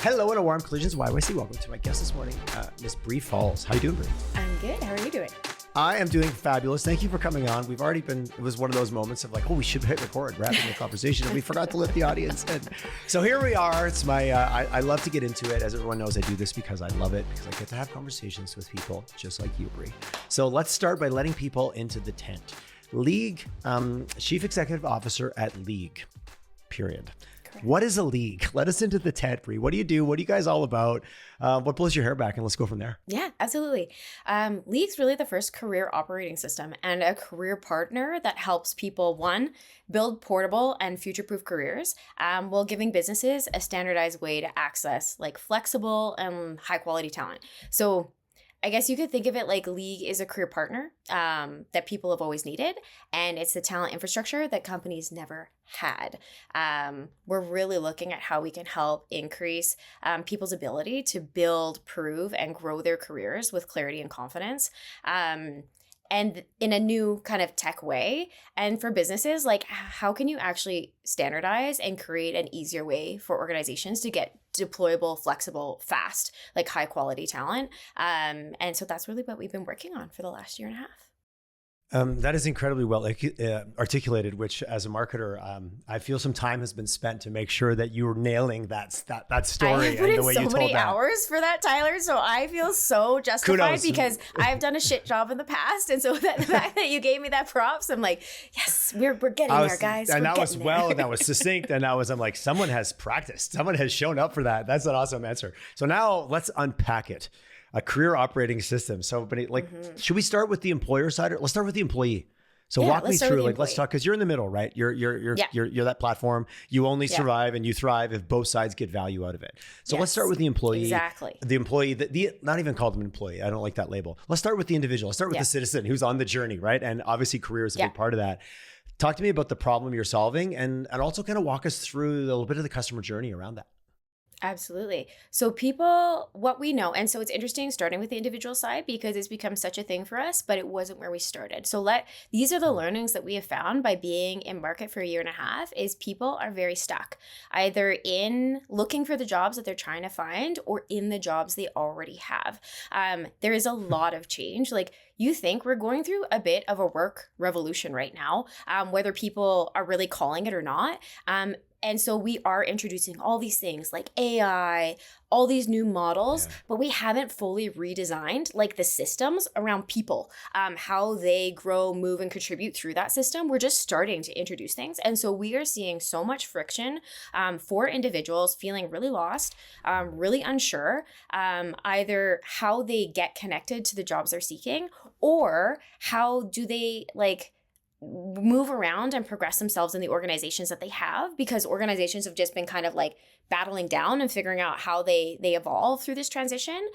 Hello and a warm Collisions YYC. Welcome to my guest this morning, Miss Bri Falls. How you doing, Bri? I'm good. How are you doing? I am doing fabulous. Thank you for coming on. We've already been, it was one of those moments of like, oh, we should hit record. We're having a conversation and we forgot to let the audience in. So here we are. It's my, I love to get into it. As everyone knows, I do this because I love it, because I get to have conversations with people just like you, Bri. So let's start by letting people into the tent. Leeg, Chief Executive Officer at Leeg, period. Correct. What is a Leeg? Let us into the tent, Bri. What do you do? What are you guys all about? What blows your hair back? And let's go from there. Yeah, absolutely. Leeg's really the first career operating system and a career partner that helps people, one, build portable and future-proof careers, while giving businesses a standardized way to access like flexible and high-quality talent. So I guess you could think of it like Leeg is a career partner that people have always needed, and it's the talent infrastructure that companies never had. We're really looking at how we can help increase people's ability to build, prove, and grow their careers with clarity and confidence. And in a new kind of tech way. And for businesses, like how can you actually standardize and create an easier way for organizations to get deployable, flexible, fast, like high quality talent? And so that's really what we've been working on for the last year and a half. That is incredibly well articulated, which as a marketer, I feel some time has been spent to make sure that you're nailing that story. I have put and the in way so you told many that. hours for that, Tyler. So I feel so justified. Kudos. Because I've done a shit job in the past. And so the fact that you gave me that props, I'm like, yes, we're getting there, guys. And that was there. well, and that was succinct. And that was, I'm like, someone has practiced. Someone has shown up for that. That's an awesome answer. So now let's unpack it. A career operating system. So, but should we start with the employer side? Or let's start with the employee. So walk me through, like, let's talk, because you're in the middle, right? You're that platform. You only survive and you thrive if both sides get value out of it. So let's start with the employee. Exactly. The employee, not even call them an employee. I don't like that label. Let's start with the individual. Let's start with the citizen who's on the journey, right? And obviously career is a big part of that. Talk to me about the problem you're solving and also kind of walk us through a little bit of the customer journey around that. Absolutely. So people, what we know, and so it's interesting starting with the individual side because it's become such a thing for us, but it wasn't where we started. So these are the learnings that we have found by being in market for a year and a half is people are very stuck, either in looking for the jobs that they're trying to find or in the jobs they already have. There is a lot of change. Like you think we're going through a bit of a work revolution right now, whether people are really calling it or not. And so we are introducing all these things like AI, all these new models, but we haven't fully redesigned like the systems around people, how they grow, move, and contribute through that system. We're just starting to introduce things. And so we are seeing so much friction for individuals feeling really lost, really unsure, either how they get connected to the jobs they're seeking or how do they move around and progress themselves in the organizations that they have, because organizations have just been kind of like battling down and figuring out how they evolve through this transition,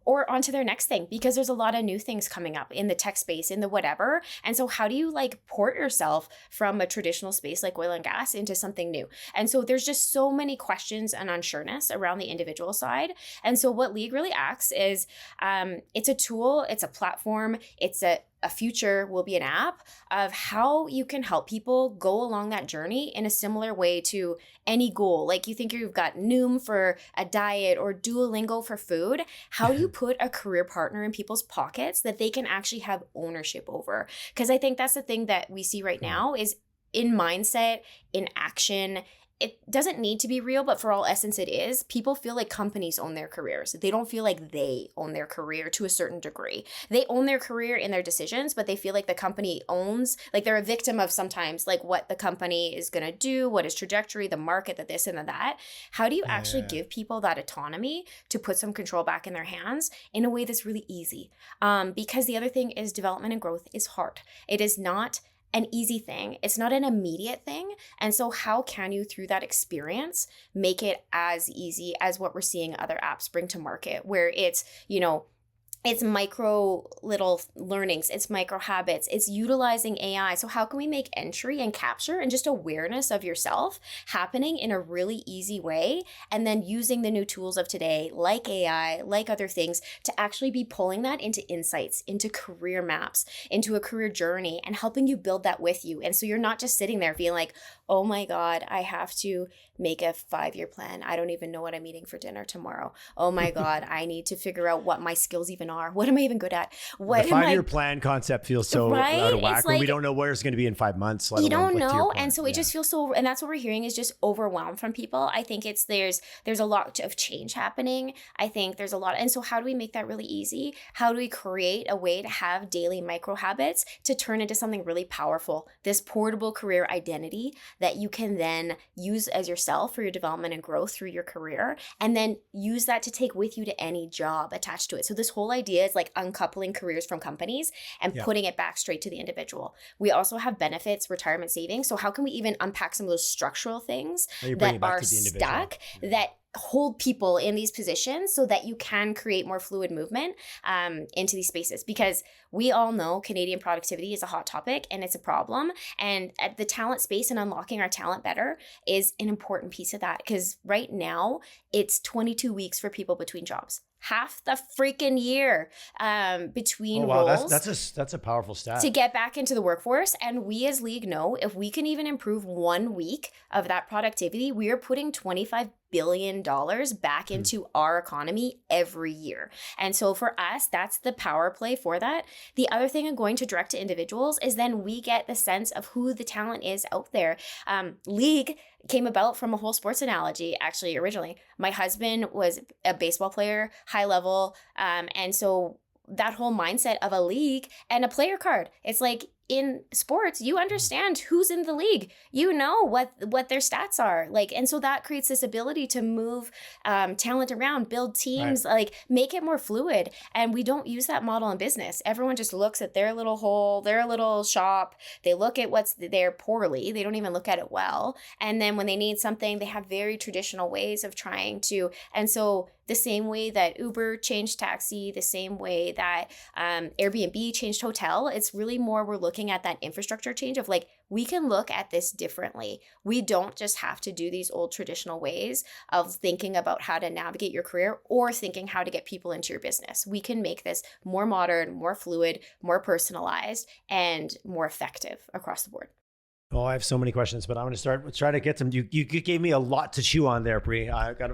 or onto their next thing, because there's a lot of new things coming up in the tech space, in the whatever. And so how do you port yourself from a traditional space like oil and gas into something new? And so there's just so many questions and unsureness around the individual side. And so what Leeg really acts is, it's a tool, it's a platform, it's a future will be an app of how you can help people go along that journey in a similar way to any goal. Like you think you've got Noom for a diet or Duolingo for food. How do you put a career partner in people's pockets that they can actually have ownership over? Because I think that's the thing that we see right now is in mindset, in action. It doesn't need to be real, but for all essence it is. People feel like companies own their careers. They don't feel like they own their career to a certain degree. They own their career in their decisions, but they feel like the company owns, like they're a victim of sometimes like what the company is going to do, what is trajectory, the market, the this and the that. How do you actually give people that autonomy to put some control back in their hands in a way that's really easy? Because the other thing is development and growth is hard. It is not an easy thing. It's not an immediate thing. And so how can you, through that experience, make it as easy as what we're seeing other apps bring to market, where it's, it's micro little learnings, it's micro habits, it's utilizing AI. So how can we make entry and capture and just awareness of yourself happening in a really easy way, and then using the new tools of today, like AI, like other things, to actually be pulling that into insights, into career maps, into a career journey, and helping you build that with you. And so you're not just sitting there being like, oh my God, I have to make a 5-year plan. I don't even know what I'm eating for dinner tomorrow. Oh my God, I need to figure out what my skills even are. What am I even good at? What the 5-year plan concept feels so out of whack when we don't know where it's going to be in 5 months. You don't know. And so it just feels so, and that's what we're hearing is just overwhelmed from people. I think there's a lot of change happening. I think there's a lot. And so how do we make that really easy? How do we create a way to have daily micro habits to turn into something really powerful? This portable career identity that you can then use as yourself for your development and growth through your career, and then use that to take with you to any job attached to it. So this whole idea is like uncoupling careers from companies and putting it back straight to the individual. We also have benefits, retirement savings. So how can we even unpack some of those structural things that are stuck, that hold people in these positions so that you can create more fluid movement into these spaces? Because we all know Canadian productivity is a hot topic and it's a problem. And at the talent space and unlocking our talent better is an important piece of that. Because right now it's 22 weeks for people between jobs. Half the freaking year between roles. That's a powerful stat. To get back into the workforce. And we as Leeg know, if we can even improve 1 week of that productivity, we are putting $25 billion back into our economy every year. And so for us, that's the power play for that. The other thing of going to direct to individuals is then we get the sense of who the talent is out there. Leeg came about from a whole sports analogy, actually, originally. My husband was a baseball player, high level. And so that whole mindset of a league and a player card, it's like, in sports, you understand who's in the league. You know what their stats are like, and so that creates this ability to move talent around, build teams, like make it more fluid. And we don't use that model in business. Everyone just looks at their little hole, their little shop. They look at what's there poorly. They don't even look at it well. And then when they need something, they have very traditional ways of trying to. And so the same way that Uber changed taxi, the same way that Airbnb changed hotel, it's really more we're looking at that infrastructure change of like, we can look at this differently. We don't just have to do these old traditional ways of thinking about how to navigate your career or thinking how to get people into your business. We can make this more modern, more fluid, more personalized, and more effective across the board. Oh, I have so many questions, but I'm going to try to get some. You gave me a lot to chew on there, Bri. I got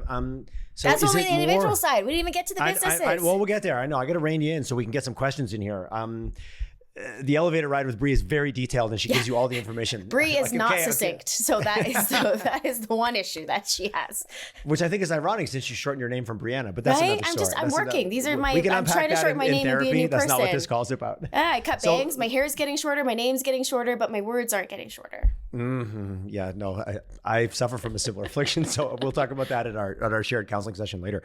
so that's only the individual side. We didn't even get to the businesses. Well, we'll get there. I know. I got to rein you in so we can get some questions in here. The elevator ride with Bri is very detailed, and she gives you all the information. Bri is not succinct, so that is the one issue that she has. Which I think is ironic since you shortened your name from Brianna, but that's another story. I'm working. These are my. I'm trying to shorten my name and be a new person. That's not what this call is about. I cut bangs. My hair is getting shorter. My name's getting shorter, but my words aren't getting shorter. Mm-hmm. Yeah, no, I suffer from a similar affliction, so we'll talk about that at our shared counseling session later.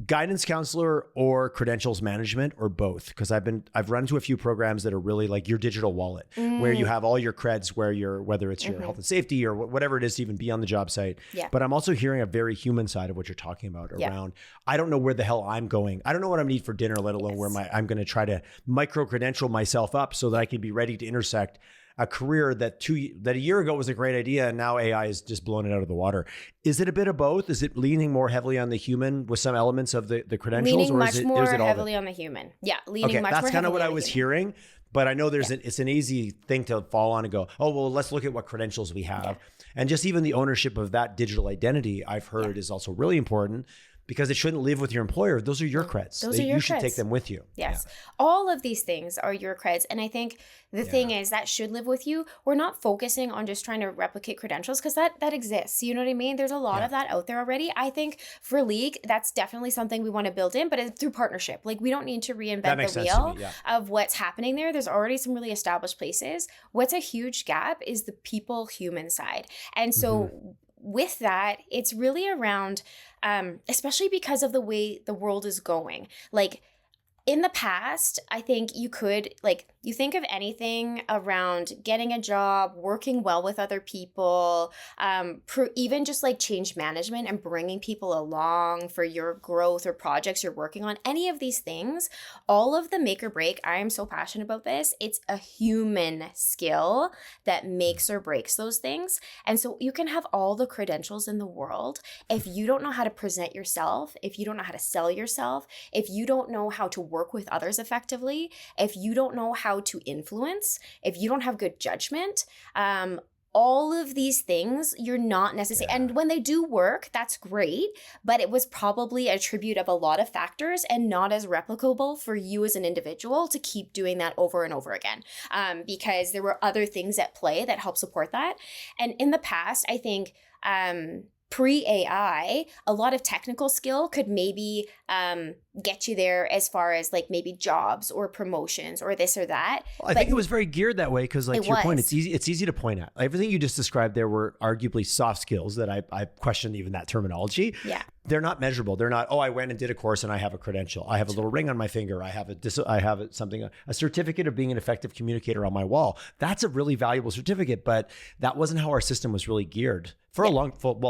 Guidance counselor or credentials management or both? Because I've run into a few programs that are really like your digital wallet, where you have all your creds, whether it's your health and safety or whatever it is to even be on the job site. Yeah. But I'm also hearing a very human side of what you're talking about around, I don't know where the hell I'm going. I don't know what I'm gonna eat for dinner, let alone where I'm going to try to micro credential myself up so that I can be ready to intersect a career that a year ago was a great idea, and now AI is just blowing it out of the water. Is it a bit of both? Is it leaning more heavily on the human with some elements of the credentials? Leaning much more heavily on the human. Yeah, leaning much more heavily on the human. That's kind of what I was hearing, but I know it's an easy thing to fall on and go, oh, well, let's look at what credentials we have. And just even the ownership of that digital identity, I've heard is also really important. Because it shouldn't live with your employer. Those are your creds. You should take them with you. Yes. Yeah. All of these things are your creds. And I think the thing is that should live with you. We're not focusing on just trying to replicate credentials because that exists. You know what I mean? There's a lot of that out there already. I think for Leeg, that's definitely something we want to build in, but it's through partnership. Like we don't need to reinvent the wheel of what's happening there. There's already some really established places. What's a huge gap is the people human side. And so with that, it's really around, especially because of the way the world is going. Like In the past, I think you could, like, you think of anything around getting a job, working well with other people, even just like change management and bringing people along for your growth or projects you're working on, any of these things, all of the make or break, I am so passionate about this. It's a human skill that makes or breaks those things. And so you can have all the credentials in the world. If you don't know how to present yourself, if you don't know how to sell yourself, if you don't know how to work with others effectively, if you don't know how to influence, if you don't have good judgment, all of these things, you're not necessarily, and when they do work, that's great, but it was probably a tribute of a lot of factors and not as replicable for you as an individual to keep doing that over and over again, because there were other things at play that help support that. And in the past, I think, pre-AI, a lot of technical skill could maybe get you there as far as like maybe jobs or promotions or this or that. Well, I think it was very geared that way because, like, to your point, it's easy to point at. Everything you just described there were arguably soft skills that I question even that terminology. Yeah. They're not measurable. They're not, oh, I went and did a course and I have a credential. I have a little ring on my finger. I have a certificate of being an effective communicator on my wall. That's a really valuable certificate, but that wasn't how our system was really geared for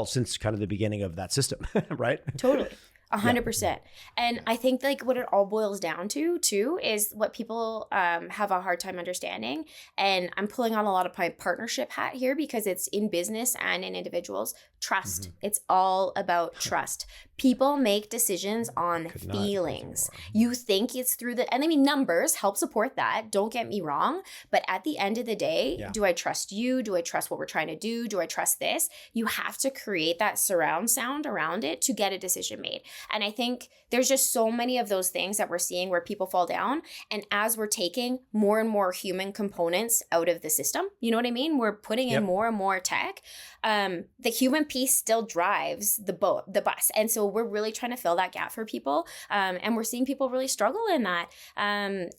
since kind of the beginning of that system, right? Totally. 100%. And I think like what it all boils down to too is what people have a hard time understanding. And I'm pulling on a lot of my partnership hat here because it's in business and in individuals. Trust. Mm-hmm. It's all about trust. People make decisions on feelings. You think it's through and I mean, numbers help support that. Don't get me wrong. But at the end of the day, do I trust you? Do I trust what we're trying to do? Do I trust this? You have to create that surround sound around it to get a decision made. And I think there's just so many of those things that we're seeing where people fall down. And as we're taking more and more human components out of the system, you know what I mean? We're putting in more and more tech. The human piece still drives the bus. And so we're really trying to fill that gap for people. And we're seeing people really struggle in that. And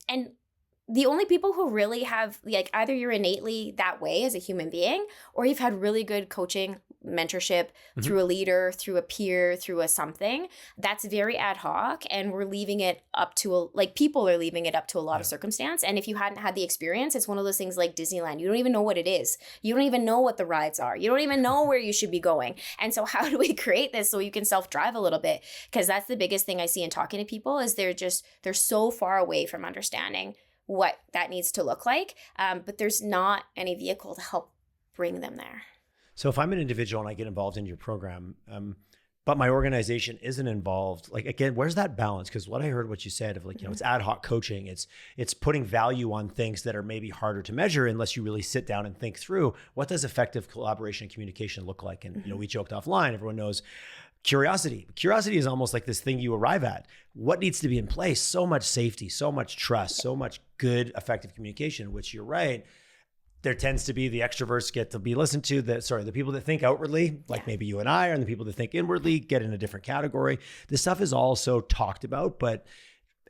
the only people who really have, like, either you're innately that way as a human being, or you've had really good coaching, mentorship through a leader, through a peer, through a something, that's very ad hoc. And we're leaving it up to, people are leaving it up to a lot of circumstance. And if you hadn't had the experience, it's one of those things like Disneyland. You don't even know what it is. You don't even know what the rides are. You don't even know where you should be going. And so how do we create this so you can self-drive a little bit? Because that's the biggest thing I see in talking to people is they're so far away from understanding what that needs to look like. But there's not any vehicle to help bring them there. So if I'm an individual and I get involved in your program, but my organization isn't involved, like, again, where's that balance? Because what I heard what you said of, like, it's ad hoc coaching, it's putting value on things that are maybe harder to measure unless you really sit down and think through what does effective collaboration and communication look like. And, we joked offline, everyone knows curiosity. Curiosity is almost like this thing you arrive at. What needs to be in place? So much safety, so much trust, so much good, effective communication, which you're right. There tends to be the extroverts get to be listened to, the people that think outwardly, like maybe you and I, and the people that think inwardly get in a different category. This stuff is also talked about, but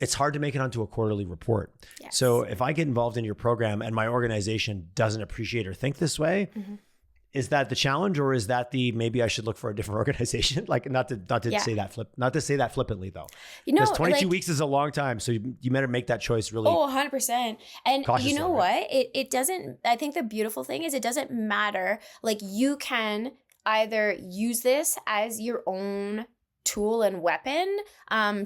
it's hard to make it onto a quarterly report. Yes. So if I get involved in your program and my organization doesn't appreciate or think this way, is that the challenge, or is that maybe I should look for a different organization? Like, not to say that flippantly though. Because 22 weeks is a long time. So you better make that choice really. Oh, 100%. And you know what? It doesn't, I think the beautiful thing is it doesn't matter. Like, you can either use this as your own tool and weapon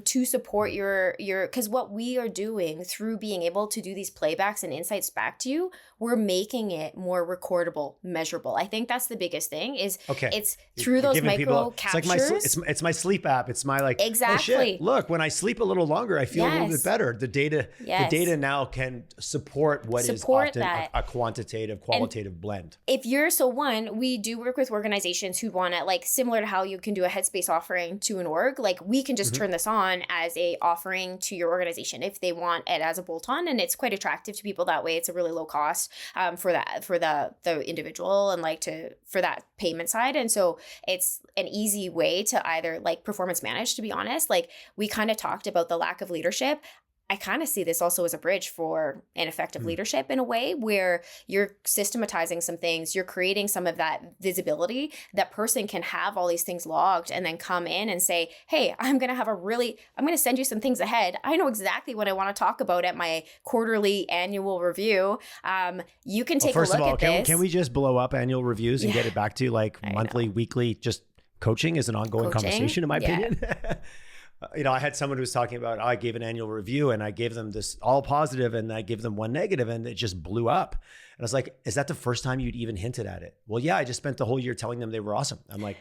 to support your because what we are doing through being able to do these playbacks and insights back to you, we're making it more recordable, measurable. I think that's the biggest thing is it's through those micro captures. It's my sleep app. It's my exactly. Oh shit, look, when I sleep a little longer, I feel a little bit better. The data now can support what is often a qualitative blend. If you're we do work with organizations who want to, similar to how you can do a headspace offering to an org, we can just turn this on as a offering to your organization if they want it as a bolt-on, and it's quite attractive to people that way. It's a really low cost for the individual and for that payment side, and so it's an easy way to either performance manage. To be honest, we kind of talked about the lack of leadership. I kind of see this also as a bridge for ineffective leadership in a way where you're systematizing some things, you're creating some of that visibility. That person can have all these things logged and then come in and say, hey, I'm going to send you some things ahead. I know exactly what I want to talk about at my quarterly annual review. You can take a look at this. Can we just blow up annual reviews and get it back to like monthly, weekly, just coaching is an ongoing conversation in my opinion. I had someone who was talking about, I gave an annual review and I gave them this all positive and I gave them one negative and it just blew up. And I was like, is that the first time you'd even hinted at it? Well, yeah, I just spent the whole year telling them they were awesome. I'm like,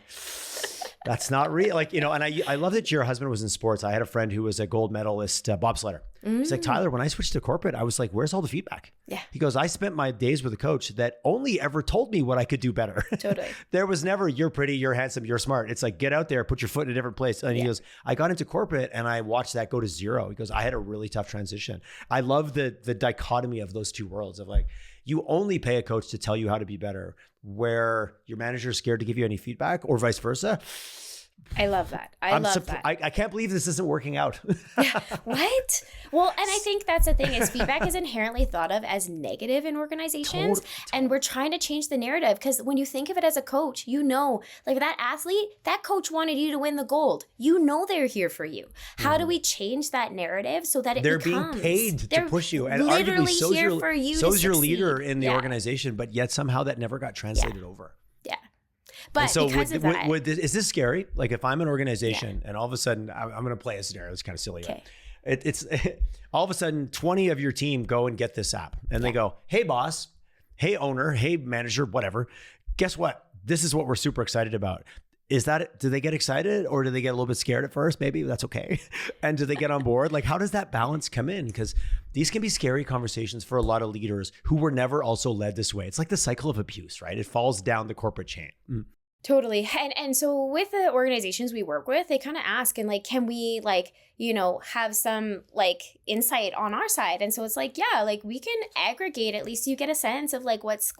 that's not real. Like, and I love that your husband was in sports. I had a friend who was a gold medalist bobsledder. He's like, Tyler, when I switched to corporate, I was like, where's all the feedback? Yeah. He goes, I spent my days with a coach that only ever told me what I could do better. Totally. There was never, you're pretty, you're handsome, you're smart. It's like, get out there, put your foot in a different place. And he goes, I got into corporate and I watched that go to zero. He goes, I had a really tough transition. I love the dichotomy of those two worlds of like, you only pay a coach to tell you how to be better, where your manager is scared to give you any feedback or vice versa. I love that. I love that. I can't believe this isn't working out. What? Well, and I think that's the thing is feedback is inherently thought of as negative in organizations. And we're trying to change the narrative because when you think of it as a coach, like that athlete, that coach wanted you to win the gold. They're here for you. How do we change that narrative so that they're being paid to push you? And arguably so's your leader in the organization, but yet somehow that never got translated over. Yeah. But so because of that, is this scary? Like if I'm an organization and all of a sudden I'm going to play a scenario, it's kind of silly. Okay. It's all of a sudden 20 of your team go and get this app and they go, hey boss, hey owner, hey manager, whatever. Guess what? This is what we're super excited about. Do they get excited or do they get a little bit scared at first? Maybe that's okay. And do they get on board? Like, how does that balance come in? Because these can be scary conversations for a lot of leaders who were never also led this way. It's like the cycle of abuse, right? It falls down the corporate chain. Totally. And so with the organizations we work with, they kind of ask and like, can we like, have some like insight on our side? And so it's like, yeah, like we can aggregate, at least you get a sense of like what's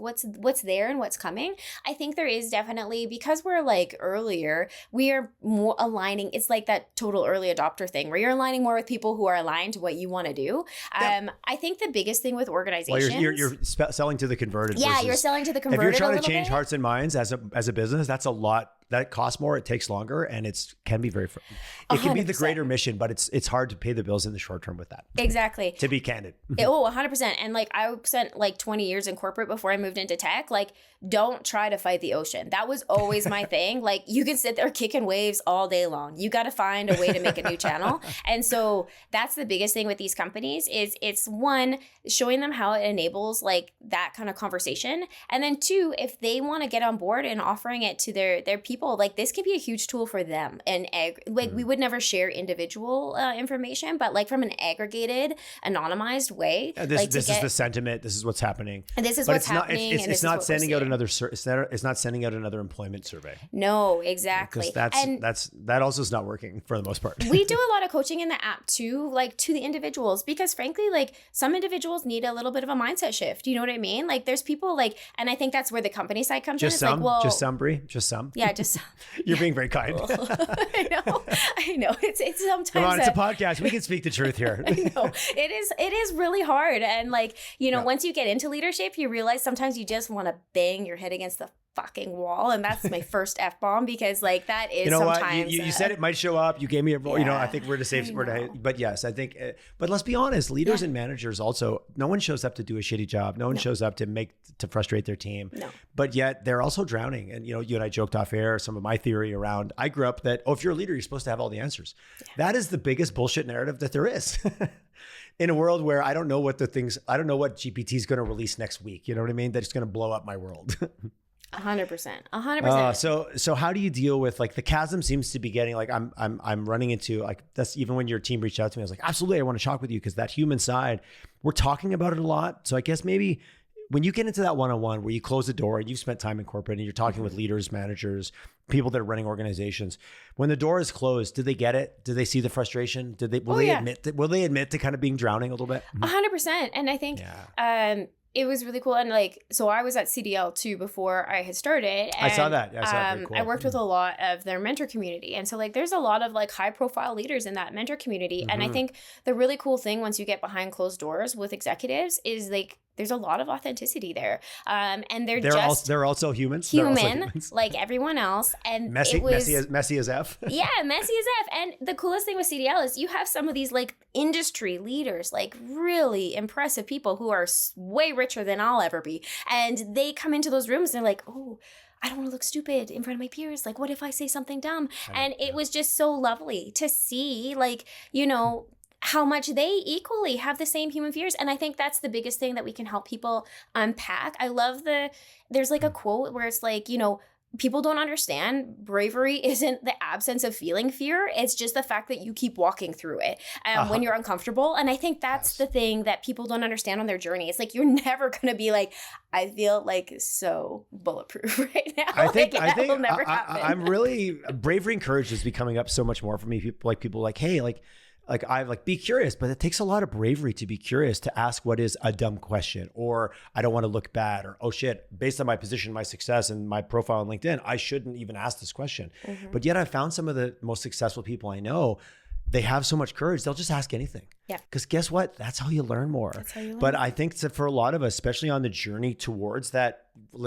there and what's coming. I think there is definitely, because we're like earlier, we are more aligning. It's like that total early adopter thing where you're aligning more with people who are aligned to what you want to do. I think the biggest thing with organizations. Well, you're selling to the converted. Yeah, you're selling to the converted. If you're trying to change hearts and minds as a business, that's a lot. That costs more, it takes longer, and it can be it can be the greater mission, but it's hard to pay the bills in the short term with that. Exactly. To be candid. 100%. And like I spent like 20 years in corporate before I moved into tech. Like, don't try to fight the ocean. That was always my thing. Like you can sit there kicking waves all day long. You got to find a way to make a new channel. And so that's the biggest thing with these companies is it's one, showing them how it enables like that kind of conversation. And then two, if they want to get on board and offering it to their people, like this can be a huge tool for them. And we would never share individual information, but like from an aggregated, anonymized way. This is the sentiment. This is what's happening. And this is what's happening. It's not sending out it's not sending out another employment survey. No, exactly. Because that also is not working for the most part. We do a lot of coaching in the app too, like to the individuals, because frankly, like some individuals need a little bit of a mindset shift. You know what I mean? Like there's people like, and I think that's where the company side comes in. Just some, Bri, just some. Yeah, just some. You're being very kind. I know. It's sometimes. Come on, it's a podcast. We can speak the truth here. I know. It is really hard. And like, once you get into leadership, you realize sometimes you just want to bang your head against the fucking wall. And that's my first F-bomb because like that is sometimes. What? You said it might show up. You gave me I think we're to save word. But yes, I think, but let's be honest, leaders and managers also, no one shows up to do a shitty job. No one shows up to frustrate their team. No. But yet they're also drowning. And you and I joked off air some of my theory around, I grew up that, if you're a leader, you're supposed to have all the answers. Yeah. That is the biggest bullshit narrative that there is. In a world where I don't know what GPT is going to release next week. You know what I mean? That's going to blow up my world. 100%. So how do you deal with like the chasm seems to be getting like I'm running into like that's even when your team reached out to me, I was like, absolutely, I want to talk with you because that human side, we're talking about it a lot. So I guess maybe when you get into that one-on-one where you close the door and you've spent time in corporate and you're talking with leaders, managers, people that are running organizations, when the door is closed, do they get it? Do they see the frustration? Will they admit to kind of being drowning a little bit? 100%. And I think, it was really cool. And like, so I was at CDL too before I had started. And, I saw that. I saw that. Very cool. I worked with a lot of their mentor community. And so like, there's a lot of like high profile leaders in that mentor community. And I think the really cool thing once you get behind closed doors with executives is like, there's a lot of authenticity there. And they're also humans. Like everyone else. And messy as F. Yeah, messy as F. And the coolest thing with CDL is you have some of these like industry leaders, like really impressive people who are way richer than I'll ever be. And they come into those rooms and they're like, oh, I don't want to look stupid in front of my peers. Like, what if I say something dumb? And it was just so lovely to see, like, you know, how much they equally have the same human fears. And I think that's the biggest thing that we can help people unpack. I love there's like a quote where it's like, you know, people don't understand bravery isn't the absence of feeling fear. It's just the fact that you keep walking through it when you're uncomfortable. And I think that's the thing that people don't understand on their journey. It's like, you're never going to be like, I feel like so bulletproof right now. I think will never happen. I'm really, bravery and courage is becoming up so much more for me. People like, hey, I like be curious, but it takes a lot of bravery to be curious, to ask what is a dumb question, or I don't want to look bad, or, oh shit, based on my position, my success, and my profile on LinkedIn, I shouldn't even ask this question. But yet I found some of the most successful people I know, they have so much courage, they'll just ask anything. Yeah. Because guess what? That's how you learn more. That's how you learn. But I think that for a lot of us, especially on the journey towards that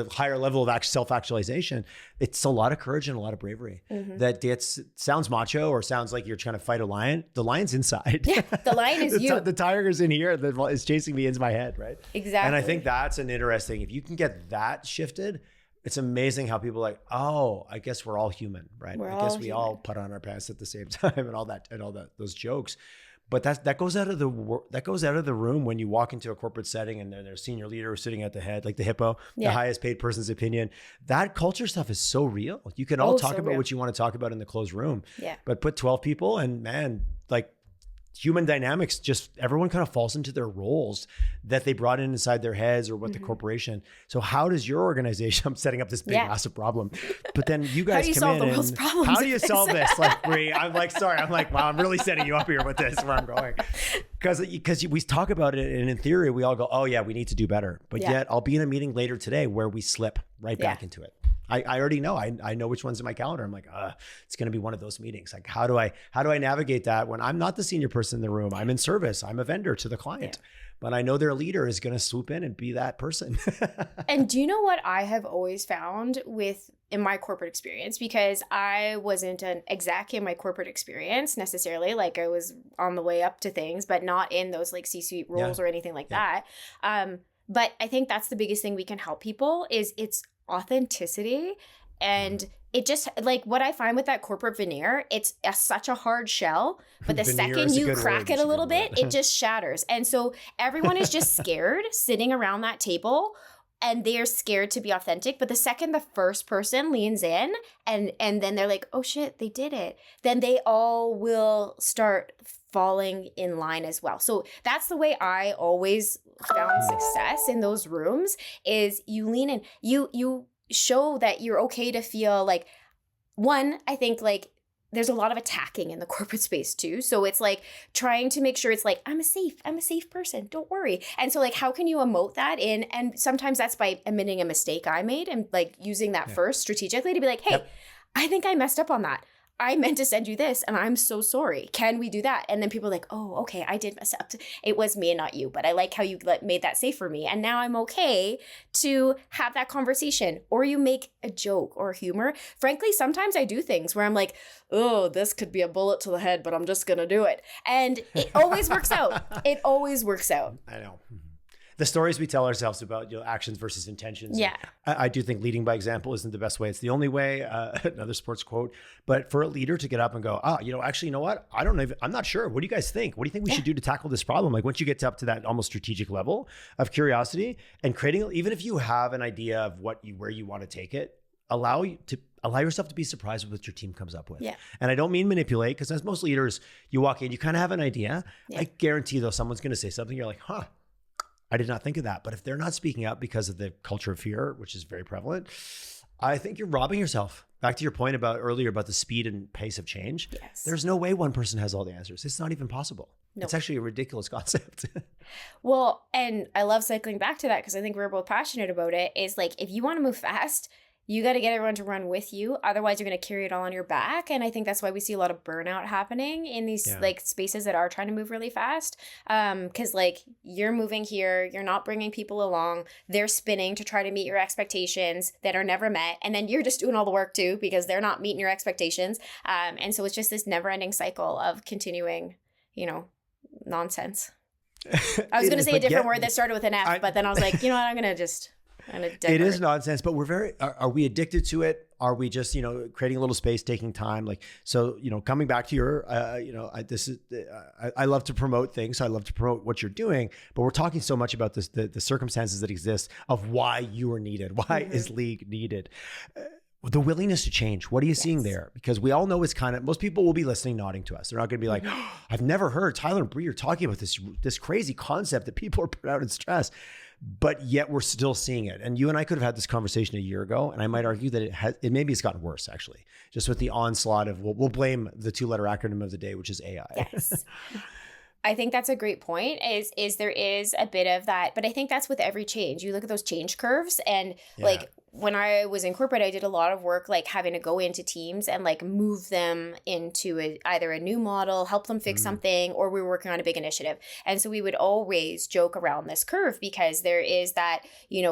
higher level of self-actualization, it's a lot of courage and a lot of bravery. That sounds macho or sounds like you're trying to fight a lion. The lion's inside. Yeah, the lion is you. The tiger's in here that is chasing me into my head, right? Exactly. And I think that's an interesting, if you can get that shifted, it's amazing how people are like, oh, I guess we're all human, right? I guess we all put on our pants at the same time and all that those jokes. But that goes out of the room when you walk into a corporate setting and there's a senior leader sitting at the head, like the hippo, the highest paid person's opinion. That culture stuff is so real. You can all talk about what you want to talk about in the closed room. Yeah. But put 12 people and man, like human dynamics, just everyone kind of falls into their roles that they brought in inside their heads or what the corporation. So how does your organization, I'm setting up this big massive problem, but then you guys come in and how do you solve this? Like, Bri, I'm like, wow, I'm really setting you up here with this, where I'm going. Because we talk about it and in theory, we all go, oh yeah, we need to do better. But yet I'll be in a meeting later today where we slip right back into it. I already know. I know which one's in my calendar. I'm like, it's going to be one of those meetings. Like, how do I navigate that when I'm not the senior person in the room? I'm in service. I'm a vendor to the client, but I know their leader is going to swoop in and be that person. And do you know what I have always found in my corporate experience? Because I wasn't an exec in my corporate experience necessarily. Like I was on the way up to things, but not in those like C-suite roles or anything like that. But I think that's the biggest thing we can help people is it's authenticity. And it just like what I find with that corporate veneer, it's such a hard shell, but the second you crack it a little bit, it just shatters. And so everyone is just scared sitting around that table and they're scared to be authentic. But the second the first person leans in and then they're like, oh shit, they did it, then they all will start falling in line as well. So that's the way I always found success in those rooms is you lean in, you show that you're okay to feel like, one, I think like there's a lot of attacking in the corporate space too. So it's like trying to make sure it's like, I'm a safe person. Don't worry. And so like, how can you emote that in? And sometimes that's by admitting a mistake I made and like using that first strategically to be like, hey, I think I messed up on that. I meant to send you this and I'm so sorry. Can we do that? And then people are like, oh, okay, I did mess up. It was me and not you, but I like how you made that safe for me. And now I'm okay to have that conversation. Or you make a joke or humor. Frankly, sometimes I do things where I'm like, oh, this could be a bullet to the head, but I'm just going to do it. And it always works out. It always works out. I know. The stories we tell ourselves about actions versus intentions. Yeah. I do think leading by example isn't the best way. It's the only way, another sports quote, but for a leader to get up and go, actually, you know what? I'm not sure. What do you guys think? What do you think we should do to tackle this problem? Like once you get up to that almost strategic level of curiosity and creating, even if you have an idea of where you want to take it, allow yourself to be surprised with what your team comes up with. Yeah. And I don't mean manipulate, because as most leaders, you walk in, you kind of have an idea. Yeah. I guarantee though, someone's going to say something. You're like, I did not think of that. But if they're not speaking up because of the culture of fear, which is very prevalent, I think you're robbing yourself. Back to your point earlier about the speed and pace of change. Yes. There's no way one person has all the answers. It's not even possible. It's actually a ridiculous concept. Well, and I love cycling back to that because I think we're both passionate about it, is like, if you want to move fast, you got to get everyone to run with you. Otherwise, you're going to carry it all on your back. And I think that's why we see a lot of burnout happening in these like spaces that are trying to move really fast. Because like you're moving here, you're not bringing people along. They're spinning to try to meet your expectations that are never met. And then you're just doing all the work too because they're not meeting your expectations. And so it's just this never ending cycle of continuing, nonsense. I was going to say a different word that started with an F, but then I was like, you know what, I'm going to just... It is nonsense, but are we addicted to it? Are we just, creating a little space, taking time? Like, so, coming back to your, I love to promote things. I love to promote what you're doing, but we're talking so much about this, the circumstances that exist of why you are needed. Why is Leeg needed? The willingness to change. What are you seeing there? Because we all know it's most people will be listening, nodding to us. They're not going to be like, I've never heard Tyler and Bri are talking about this crazy concept that people are put out in stress. But yet we're still seeing it. And you and I could have had this conversation a year ago. And I might argue that maybe it's gotten worse, actually, just with the onslaught of, we'll blame the 2-letter acronym of the day, which is AI. Yes. I think that's a great point, is there is a bit of that, but I think that's with every change. You look at those change curves and like when I was in corporate, I did a lot of work, like having to go into teams and like move them into either a new model, help them fix something, or we were working on a big initiative. And so we would always joke around this curve because there is that,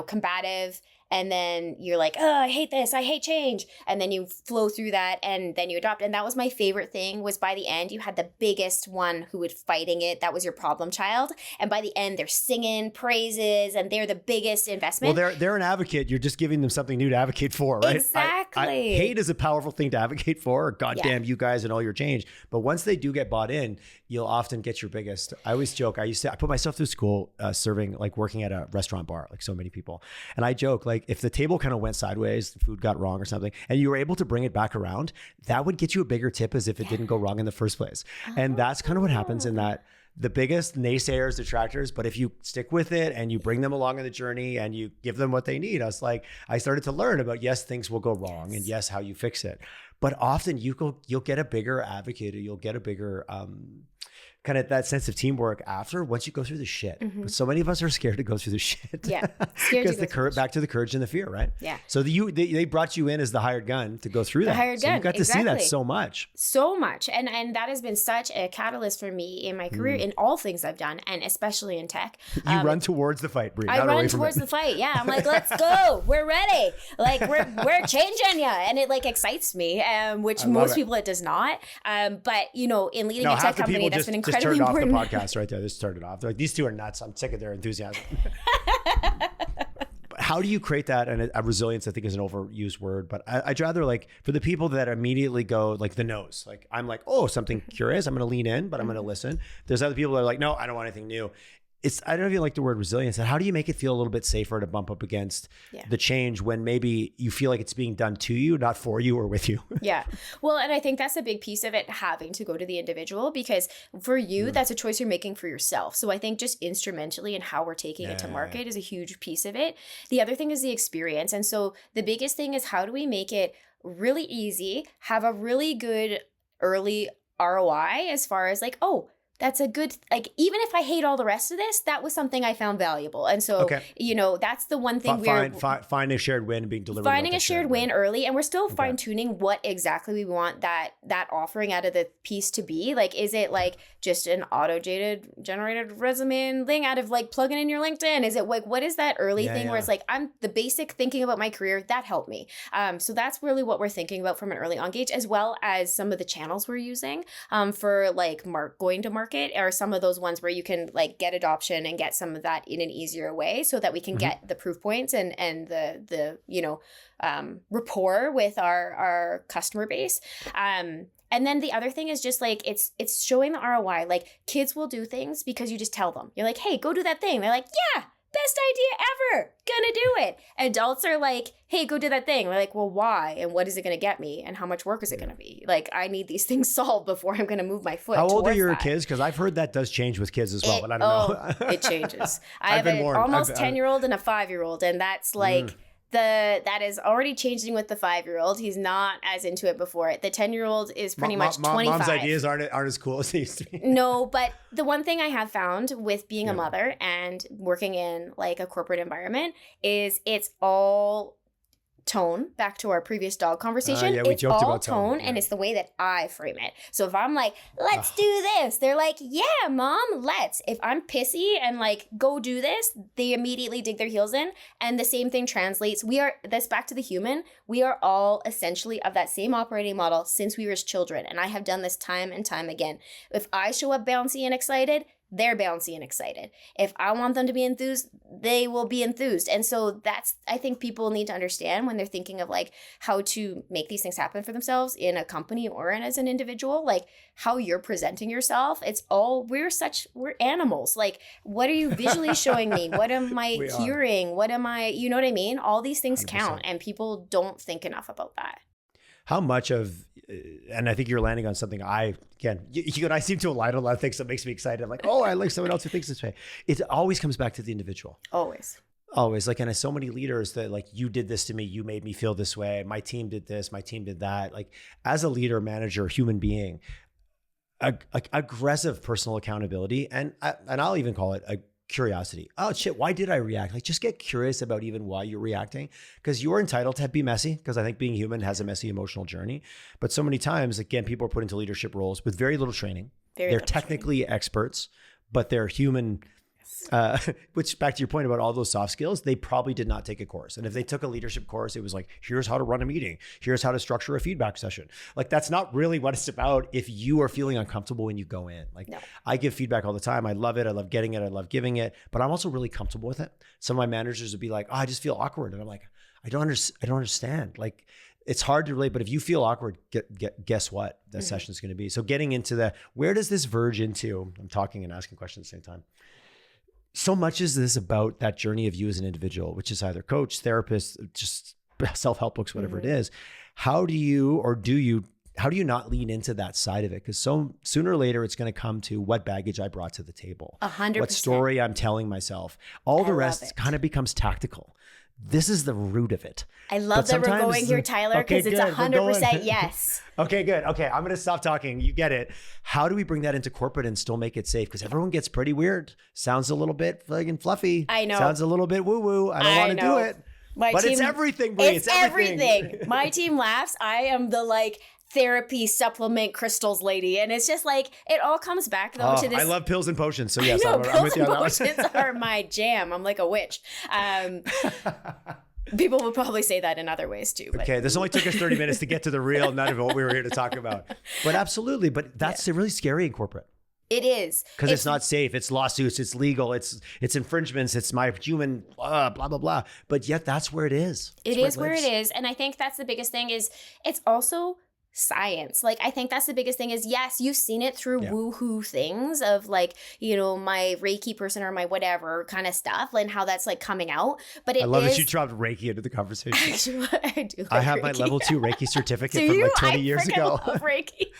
combative. And then you're like, oh, I hate this. I hate change. And then you flow through that and then you adopt. And that was my favorite thing, was by the end, you had the biggest one who was fighting it. That was your problem child. And by the end, they're singing praises and they're the biggest investment. Well, they're an advocate. You're just giving them something new to advocate for, right? Exactly. Hate is a powerful thing to advocate for. God damn you guys and all your change. But once they do get bought in, you'll often get your biggest. I always joke. I put myself through school serving, like working at a restaurant bar, like so many people. And I joke, like, if the table kind of went sideways, the food got wrong or something, and you were able to bring it back around, that would get you a bigger tip as if it didn't go wrong in the first place. And that's kind of what happens in that. The biggest naysayers, detractors, but if you stick with it and you bring them along on the journey and you give them what they need, I started to learn about, yes, things will go wrong, and yes, how you fix it. But often you'll get a bigger advocate, or you'll get a bigger kind of that sense of teamwork after, once you go through the shit. But so many of us are scared to go through the shit. Yeah. Because back to the courage and the fear, right? Yeah. So they brought you in as the hired gun to go through that. Hired gun. So you got to see that so much. So much. And that has been such a catalyst for me in my career, in all things I've done, and especially in tech. You run towards the fight, Bri. I run towards the fight. Yeah. I'm like, let's go. We're ready. Like we're changing ya. And it like excites me, which most people it does not. But in leading a tech company, that's been incredibly important. Off the podcast right there. This started off. They're like, these two are nuts. I'm sick of their enthusiasm. How do you create that? And a resilience, I think, is an overused word, but I'd rather, like, for the people that immediately go like the nose, like I'm like, oh, something curious, I'm going to lean in, but I'm going to listen. There's other people that are like, no, I don't want anything new. I don't know if you like the word resilience. And how do you make it feel a little bit safer to bump up against the change when maybe you feel like it's being done to you, not for you or with you? Yeah. Well, and I think that's a big piece of it, having to go to the individual, because for you, that's a choice you're making for yourself. So I think just instrumentally and how we're taking it to market is a huge piece of it. The other thing is the experience. And so the biggest thing is, how do we make it really easy, have a really good early ROI as far as like, oh, that's a good, like, even if I hate all the rest of this, that was something I found valuable. And so, that's the one thing find a shared win and being delivered. Finding a shared win early. And we're still fine tuning what exactly we want that offering out of the piece to be. Like, is it like just an generated resume thing out of like plugging in your LinkedIn? Is it like, what is that early thing where it's like, I'm the basic thinking about my career that helped me. So that's really what we're thinking about from an early on gauge, as well as some of the channels we're using for like going to market, are some of those ones where you can like get adoption and get some of that in an easier way, so that we can get the proof points and the rapport with our customer base. And then the other thing is just like, it's showing the ROI. Like, kids will do things because you just tell them. You're like, hey, go do that thing. They're like, yeah, best idea ever. Gonna do it. Adults are like, hey, go do that thing. We're like, well, why? And what is it gonna get me? And how much work is it gonna be? Like, I need these things solved before I'm gonna move my foot. How old are your kids? Because I've heard that does change with kids as well, but I don't know. It changes. I have an almost 10-year-old and a 5-year-old, and that's like, that is already changing with the 5-year-old. He's not as into it before it. The 10-year-old is pretty much 25. Mom's ideas aren't as cool as they used to be. No, but the one thing I have found with being a mother and working in like a corporate environment is it's all tone. Back to our previous dog conversation. We it's joked all about tone, and it's the way that I frame it. So if I'm like, let's do this, they're like, yeah, mom, let's. If I'm pissy and like, go do this, they immediately dig their heels in. And the same thing translates. That's back to the human. We are all essentially of that same operating model since we were children. And I have done this time and time again. If I show up bouncy and excited, they're bouncy and excited. If I want them to be enthused, they will be enthused. And so I think people need to understand when they're thinking of like how to make these things happen for themselves in a company or as an individual, like how you're presenting yourself. We're animals. Like, what are you visually showing me? What am I hearing? What am I, you know what I mean? All these things 100%. Count, and people don't think enough about that. How much of, and I think you're landing on something I seem to align on a lot of things that makes me excited. I'm like, oh, I like someone else who thinks this way. It always comes back to the individual. Always. Like, and I so many leaders that like, you did this to me, you made me feel this way. My team did this, my team did that. Like, as a leader, manager, human being, aggressive personal accountability, and I'll even call it a curiosity. Oh shit, why did I react? Like, just get curious about even why you're reacting, because you're entitled to be messy, because I think being human has a messy emotional journey. But so many times, again, people are put into leadership roles with very little training. They're technically experts, but they're human. Which, back to your point about all those soft skills, they probably did not take a course. And if they took a leadership course, it was like, here's how to run a meeting. Here's how to structure a feedback session. Like, that's not really what it's about if you are feeling uncomfortable when you go in. Like, no. I give feedback all the time. I love it. I love getting it. I love giving it, but I'm also really comfortable with it. Some of my managers would be like, oh, I just feel awkward. And I'm like, I don't understand. Like, it's hard to relate, but if you feel awkward, guess what that session is going to be. So getting into where does this verge into? I'm talking and asking questions at the same time. So much is this about that journey of you as an individual, which is either coach, therapist, just self-help books, whatever it is. How do you not lean into that side of it? Because sooner or later, it's going to come to what baggage I brought to the table, 100%. What story I'm telling myself. All the rest kind of becomes tactical. This is the root of it. I love that we're going here, Tyler, because it's 100% yes. Okay, good. Okay, I'm going to stop talking. You get it. How do we bring that into corporate and still make it safe? Because everyone gets pretty weird. Sounds a little bit fucking fluffy. I know. Sounds a little bit woo-woo. I don't want to do it. It's everything, Bri. It's everything. My team laughs. I am the therapy supplement crystals lady, and it's just like it all comes back though to this. I love pills and potions, so yes, I'm with you on that. Potions are my jam. I'm like a witch. People would probably say that in other ways too. But. Okay, this only took us 30 minutes to get to the real nut of what we were here to talk about. But absolutely, that's really scary in corporate. It is. Because it's not safe. It's lawsuits. It's legal. It's infringements. It's my human blah, blah, blah. But yet that's where it is. It is where it is. And I think that's the biggest thing is it's also science. Like, I think that's the biggest thing is, yes, you've seen it through woohoo things of my Reiki person or my whatever kind of stuff and how that's coming out. But I love that you dropped Reiki into the conversation. Actually, I do. I have Reiki. My level 2 Reiki certificate from 20 years ago. I love Reiki.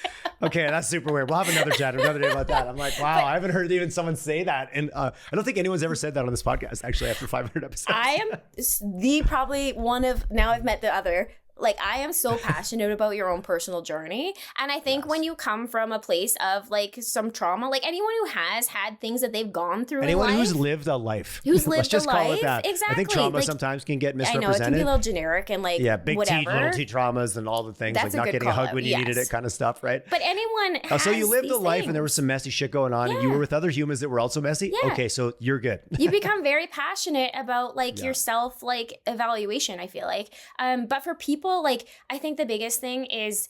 Okay, that's super weird. We'll have another chat another day about that. I'm like, wow, I haven't heard even someone say that. And I don't think anyone's ever said that on this podcast, actually, after 500 episodes. I am probably one of, now I've met the other, I am so passionate about your own personal journey. And I think when you come from a place of some trauma, anyone who has had things that they've gone through anyone in life, who's lived a life. Let's just call it that. Exactly. I think trauma sometimes can get misrepresented. I know, it can be a little generic and big whatever. T, little T traumas and all the things, that's not getting a hug when you needed it kind of stuff, right? But anyone has so you lived a life things. And there was some messy shit going on and you were with other humans that were also messy? Yeah. Okay, so you're good. You become very passionate about your self evaluation, I feel like. But for people, I think the biggest thing is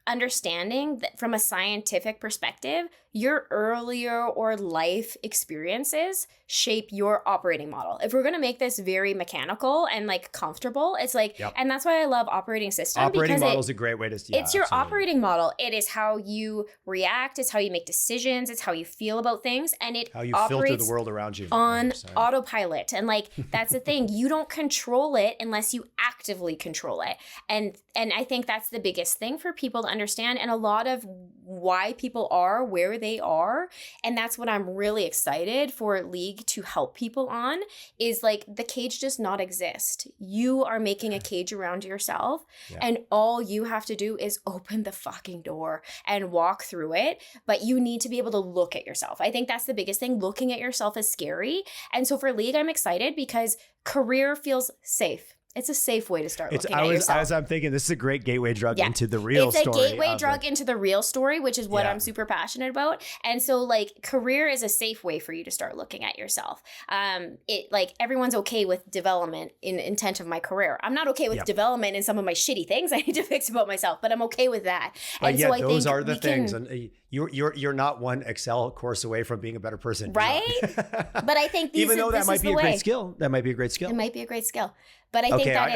understanding that from a scientific perspective, your earlier or life experiences shape your operating model. If we're going to make this very mechanical and comfortable, it's and that's why I love operating system. Operating model is a great way to see it's your operating model. It is how you react. It's how you make decisions. It's how you feel about things. And how you filter the world around you on autopilot. And that's the thing. You don't control it unless you actively control it. And I think that's the biggest thing for people to understand, and a lot of why people are where they are. And that's what I'm really excited for Leeg to help people on, is like the cage does not exist. You are making a cage around yourself, and all you have to do is open the fucking door and walk through it. But you need to be able to look at yourself. I think that's the biggest thing. Looking at yourself is scary. And so for Leeg, I'm excited because career feels safe. It's a safe way to start looking at yourself. As I'm thinking, this is a great gateway drug into the real story. It's a gateway drug into the real story, which is what I'm super passionate about. And so like career is a safe way for you to start looking at yourself. It like everyone's okay with development in intent of my career. I'm not okay with development in some of my shitty things I need to fix about myself, but I'm okay with that. And so I think those are the things. And you're not one Excel course away from being a better person. Right? But I think even though that might be a great skill. That might be a great skill. It might be a great skill. But I think I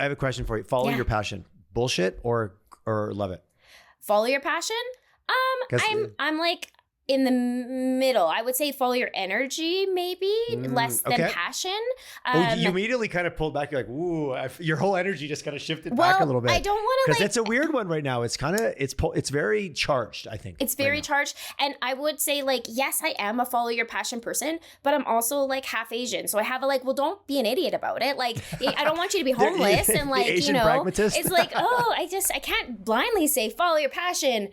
have a question for you. Follow your passion. Bullshit or love it? Follow your passion? I'm like in the middle. I would say follow your energy, maybe less than passion. You immediately kind of pulled back. You're like, ooh, your whole energy just kind of shifted back a little bit. I don't want to because it's a weird one right now. It's kind of it's very charged. I think it's very charged, and I would say like, yes, I am a follow your passion person, but I'm also like half Asian, so I have a like, well, don't be an idiot about it. Like, I don't want you to be homeless and like Asian pragmatist. It's like, oh, I can't blindly say follow your passion.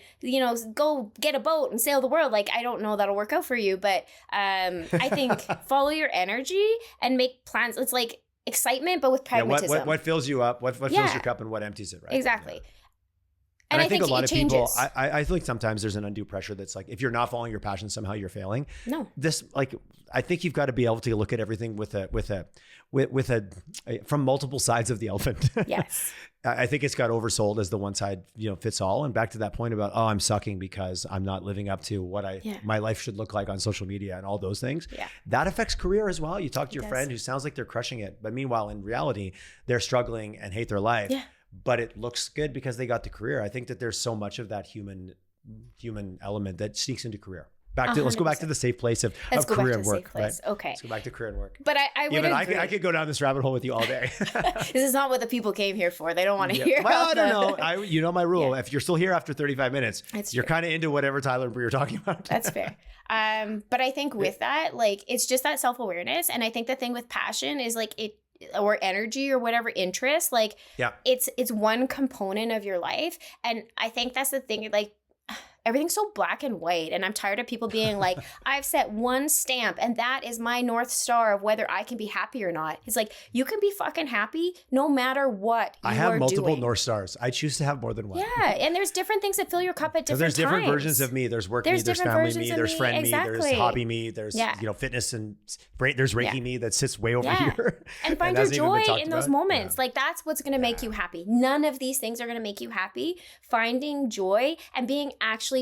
Go get a boat and sail the world. Like, I don't know that'll work out for you, but I think follow your energy and make plans. It's like excitement, but with pragmatism. What fills you up? What fills your cup and what empties it? Right. Exactly. Yeah. And I think a lot of people, I think sometimes there's an undue pressure that's like, if you're not following your passion, somehow you're failing. No. I think you've got to be able to look at everything from multiple sides of the elephant. Yes. I think it's got oversold as the one side, fits all. And back to that point about, I'm sucking because I'm not living up to what my life should look like on social media and all those things. Yeah. That affects career as well. You talk to your friend who sounds like they're crushing it, but meanwhile, in reality, they're struggling and hate their life. Yeah. But it looks good because they got the career. I think that there's so much of that human element that sneaks into career. Let's go back to the safe place of career and work. Right? Okay. Let's go back to career and work. But I would agree. I could go down this rabbit hole with you all day. This is not what the people came here for. They don't want to hear. Well, I don't know. You know my rule. If you're still here after 35 minutes, you're kind of into whatever Tyler and Bri are talking about. That's fair. But I think with that, like, it's just that self-awareness. And I think the thing with passion is like or energy or whatever interest, like it's one component of your life. And I think that's the thing, like, everything's so black and white, and I'm tired of people being like, I've set one stamp and that is my North Star of whether I can be happy or not. It's like, you can be fucking happy no matter what you are doing. I have multiple North Stars. I choose to have more than one. Yeah, and there's different things that fill your cup at different times. There's different versions of me. There's work me, there's family me, there's friend me, there's hobby me, there's fitness and there's Reiki me that sits way over here. And find your joy in those moments. Like, that's what's going to make you happy. None of these things are going to make you happy. Finding joy and being actually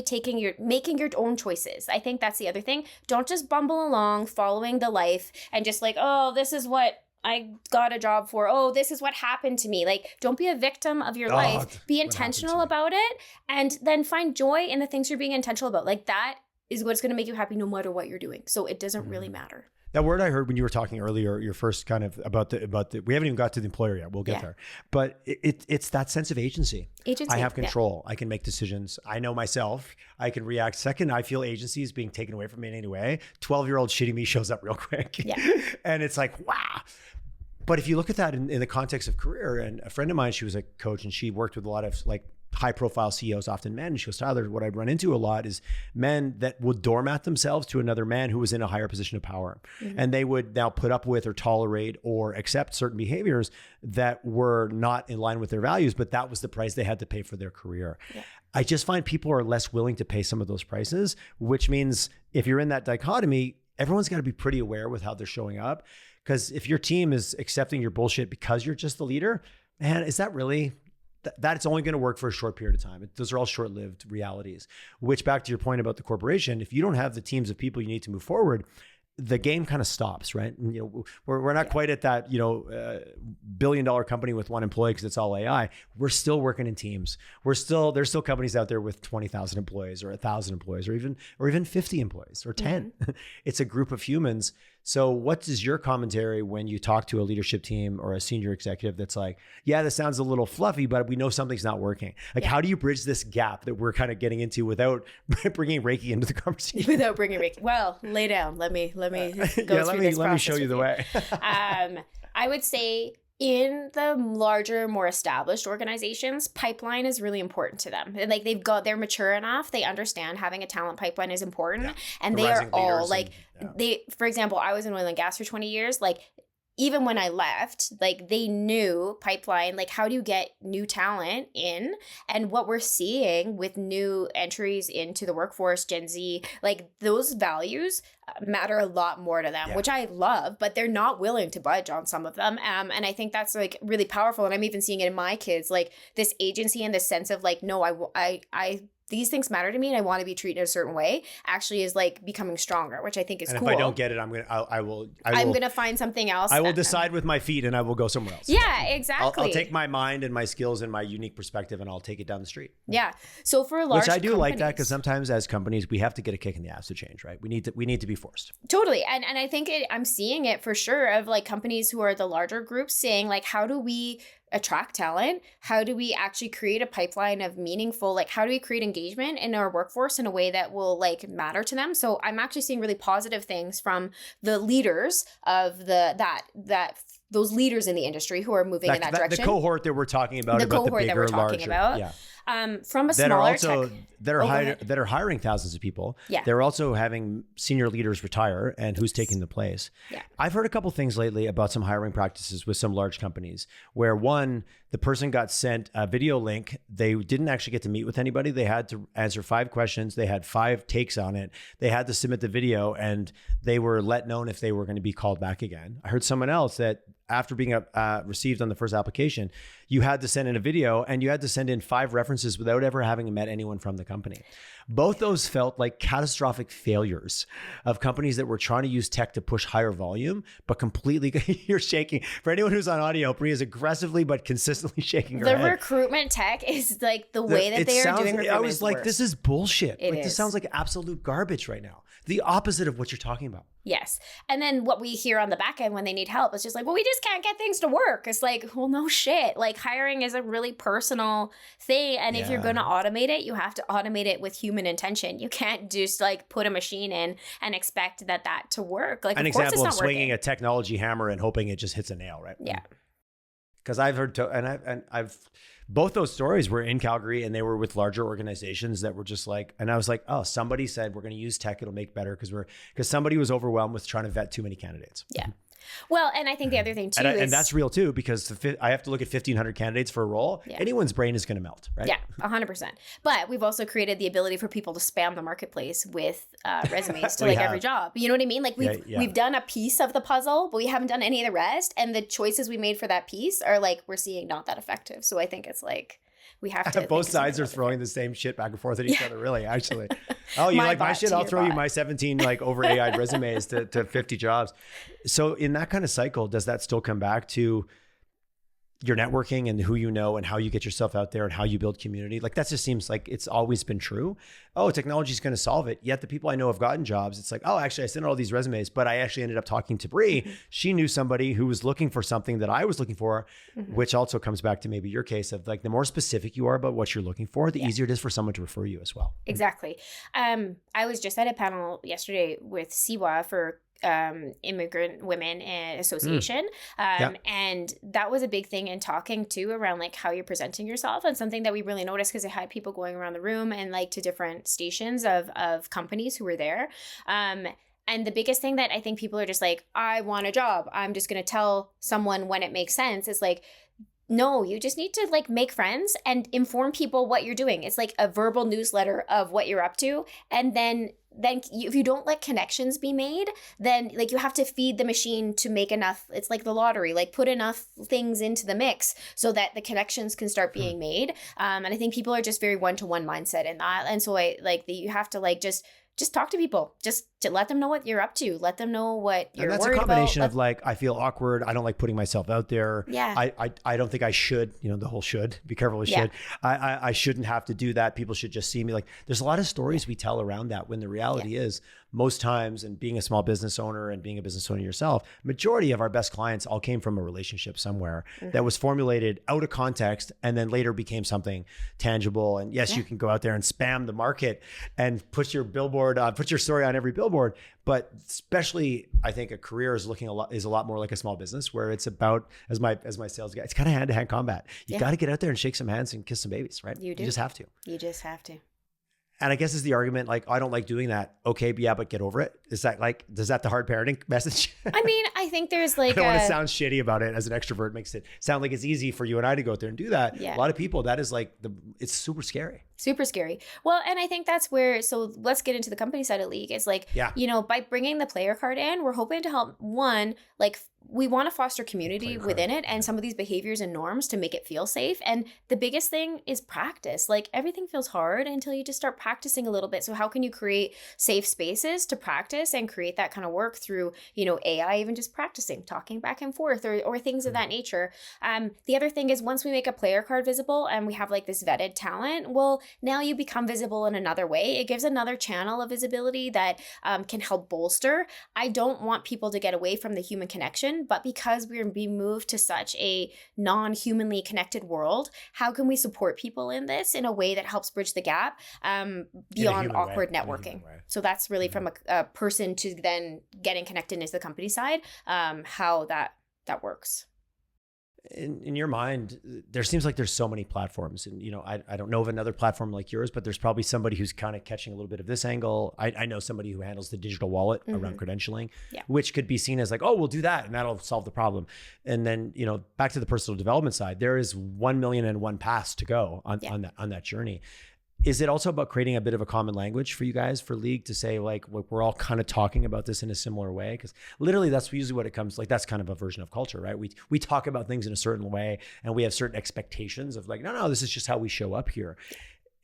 making your own choices. I think that's the other thing. Don't just bumble along following the life and just like, oh, this is what I got a job for. Oh, this is what happened to me. Like, don't be a victim of your life. Be intentional about it, and then find joy in the things you're being intentional about. Like, that is what's going to make you happy no matter what you're doing. So it doesn't really matter. That word I heard when you were talking earlier, your first kind of about the we haven't even got to the employer yet. We'll get there. But it's that sense of agency. I have control. I can make decisions. I know myself. I can react. Second, I feel agency is being taken away from me in any way. 12-year-old shitty me shows up real quick. Yeah. And it's like, wow. But if you look at that in the context of career, and a friend of mine, she was a coach and she worked with a lot of like high profile CEOs, often men. And she goes, Tyler, what I'd run into a lot is men that would doormat themselves to another man who was in a higher position of power. Mm-hmm. And they would now put up with or tolerate or accept certain behaviors that were not in line with their values, but that was the price they had to pay for their career. Yeah. I just find people are less willing to pay some of those prices, which means if you're in that dichotomy, everyone's got to be pretty aware with how they're showing up. Because if your team is accepting your bullshit because you're just the leader, man, is that really... That's only going to work for a short period of time. Those are all short-lived realities, which back to your point about the corporation, if you don't have the teams of people you need to move forward, the game kind of stops, right? And, we're not quite at that, billion-dollar company with one employee because it's all AI. We're still working in teams. There's still companies out there with 20,000 employees or 1,000 employees or even 50 employees or 10. Mm-hmm. It's a group of humans. So what is your commentary when you talk to a leadership team or a senior executive that's like, yeah, this sounds a little fluffy, but we know something's not working. Like, how do you bridge this gap that we're kind of getting into without bringing Reiki into the conversation? Without bringing Reiki. Well, lay down. Let me go through this process. Let me show you the way. I would say in the larger, more established organizations, pipeline is really important to them. Like they're mature enough. They understand having a talent pipeline is important. And they are all like, for example, I was in oil and gas for 20 years. Like, even when I left, like they knew pipeline, like how do you get new talent in? And what we're seeing with new entries into the workforce, Gen Z, like those values matter a lot more to them, which I love, but they're not willing to budge on some of them. And I think that's like really powerful. And I'm even seeing it in my kids, like this agency and this sense of like, no, I these things matter to me and I want to be treated a certain way actually is like becoming stronger, which I think is cool. If I don't get it, I'm going to find something else. I will decide with my feet and I will go somewhere else. Yeah, exactly. I'll take my mind and my skills and my unique perspective and I'll take it down the street. Yeah. So for large Which I do companies, like that because sometimes as companies, we have to get a kick in the ass to change, right? We need to be forced. Totally. And I think I'm seeing it for sure of like companies who are the larger groups saying like, how do we attract talent? How do we actually create a pipeline of meaningful, like how do we create engagement in our workforce in a way that will like matter to them? So I'm actually seeing really positive things from the leaders of those leaders in the industry who are moving in that direction. The cohort that we're talking about, the cohort that we're talking about. Yeah. From a smaller tech, that are hiring thousands of people. Yeah. They're also having senior leaders retire and who's taking the place. Yeah. I've heard a couple things lately about some hiring practices with some large companies where one, the person got sent a video link. They didn't actually get to meet with anybody. They had to answer 5 questions. They had 5 takes on it. They had to submit the video and they were let known if they were going to be called back again. I heard someone else that after being received on the first application, you had to send in a video and you had to send in 5 references without ever having met anyone from the company. Both those felt like catastrophic failures of companies that were trying to use tech to push higher volume, but completely, you're shaking. For anyone who's on audio, Bri is aggressively but consistently shaking her head. The recruitment tech is like the way that they are doing recruitment. I was like, this is bullshit. This sounds like absolute garbage right now. The opposite of what you're talking about. Yes. And then what we hear on the back end when they need help, it's just like, well, we just can't get things to work. It's like, well, no shit. Like hiring is a really personal thing. And if you're going to automate it, you have to automate it with human intention. You can't just like put a machine in and expect that to work. Like, an of course example it's of not swinging working. a technology hammer and hoping it just hits a nail, right? Yeah. Because I've heard, I've both those stories were in Calgary and they were with larger organizations that were just like, and I was like, oh, somebody said we're going to use tech. It'll make better because somebody was overwhelmed with trying to vet too many candidates. Yeah. Well, and I think the other thing too and that's real too, because I have to look at 1,500 candidates for a role. Yeah. Anyone's brain is going to melt, right? Yeah, 100%. But we've also created the ability for people to spam the marketplace with resumes to like every job. You know what I mean? Like we've done a piece of the puzzle, but we haven't done any of the rest. And the choices we made for that piece are like, we're seeing not that effective. So I think it's like, we have to. Both sides are throwing the same shit back and forth at each other, really, actually. Oh, you like my shit? I'll throw you my 17 like over AI resumes to 50 jobs. So in that kind of cycle, does that still come back to your networking and who you know and how you get yourself out there and how you build community? Like that just seems like it's always been true. Oh, technology is going to solve it. Yet the people I know have gotten jobs. It's like, oh, actually I sent all these resumes, but I actually ended up talking to Bri. Mm-hmm. She knew somebody who was looking for something that I was looking for, which also comes back to maybe your case of like, the more specific you are about what you're looking for, the easier it is for someone to refer you as well. Exactly. I was just at a panel yesterday with CEWA for Immigrant Women Association. And that was a big thing in talking too around like how you're presenting yourself, and something that we really noticed because I had people going around the room and like to different stations of companies who were there. And the biggest thing that I think people are just like, I want a job, I'm just going to tell someone when it makes sense. It's like, no, you just need to like make friends and inform people what you're doing. It's like a verbal newsletter of what you're up to. And then if you don't let connections be made, then like you have to feed the machine to make enough. It's like the lottery, like put enough things into the mix so that the connections can start being made. And I think people are just very one-to-one mindset in that. And so you have to like just talk to people. Just to let them know what you're up to. Let them know what you're and that's worried a combination about. of like, I feel awkward. I don't like putting myself out there. Yeah. I don't think I should, the whole should, be careful with should. I shouldn't have to do that. People should just see me. Like, there's a lot of stories we tell around that, when the reality is most times, and being a small business owner and being a business owner yourself, majority of our best clients all came from a relationship somewhere that was formulated out of context and then later became something tangible. And yes, you can go out there and spam the market and put your billboard on, put your story on every billboard. But especially, I think a career is a lot more like a small business, where it's about, as my sales guy, it's kind of hand-to-hand combat. You got to get out there and shake some hands and kiss some babies, right? You do. You just have to. You just have to. And I guess is the argument, like, I don't like doing that. Okay, but get over it. Is that the hard parenting message? I mean, I think there's like, I don't want to sound shitty about it as an extrovert. Makes it sound like it's easy for you and I to go out there and do that. Yeah. A lot of people, that is like it's super scary. Super scary. Well, and I think that's where, so let's get into the company side of Leeg. It's like, by bringing the player card in, we're hoping to help, one, like, we want to foster community within it and some of these behaviors and norms to make it feel safe. And the biggest thing is practice. Like, everything feels hard until you just start practicing a little bit. So how can you create safe spaces to practice and create that kind of work through, AI, even just practicing, talking back and forth or things of that nature. The other thing is, once we make a player card visible and we have like this vetted talent, well, now you become visible in another way. It gives another channel of visibility that can help bolster. I don't want people to get away from the human connection, but because we're being moved to such a non-humanly connected world, how can we support people in this in a way that helps bridge the gap beyond awkward networking? So that's really from a person to then getting connected into the company side, how that works. In your mind, there seems like there's so many platforms, and I don't know of another platform like yours, but there's probably somebody who's kind of catching a little bit of this angle. I know somebody who handles the digital wallet around credentialing, which could be seen as like, oh, we'll do that and that'll solve the problem. And then back to the personal development side, there is 1,000,001 paths to go on that journey. Is it also about creating a bit of a common language for you guys, for Leeg, to say like, we're all kind of talking about this in a similar way? Because literally that's usually what it comes like. That's kind of a version of culture, right? We talk about things in a certain way and we have certain expectations of like, no, this is just how we show up here.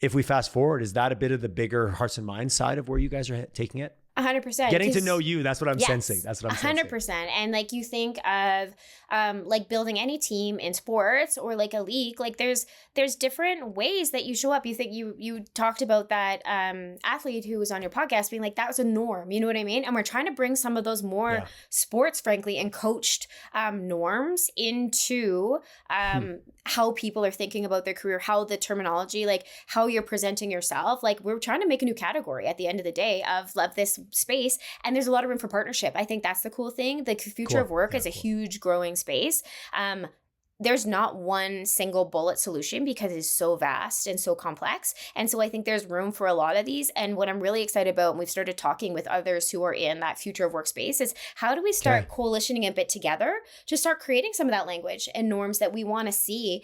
If we fast forward, is that a bit of the bigger hearts and minds side of where you guys are taking it? 100%. Getting to know you, that's what I'm sensing. That's what I'm sensing. 100%. And like, you think of like building any team in sports or like a league, like there's different ways that you show up. You think you talked about that athlete who was on your podcast being like, that was a norm, you know what I mean? And we're trying to bring some of those more sports, frankly, and coached norms into how people are thinking about their career, how the terminology, like how you're presenting yourself. Like, we're trying to make a new category at the end of the day of love this space, and there's a lot of room for partnership. I think that's the cool thing. The future of work is a huge growing space. There's not one single bullet solution because it's so vast and so complex. And so I think there's room for a lot of these. And what I'm really excited about, and we've started talking with others who are in that future of workspace, is how do we start coalitioning a bit together to start creating some of that language and norms that we want to see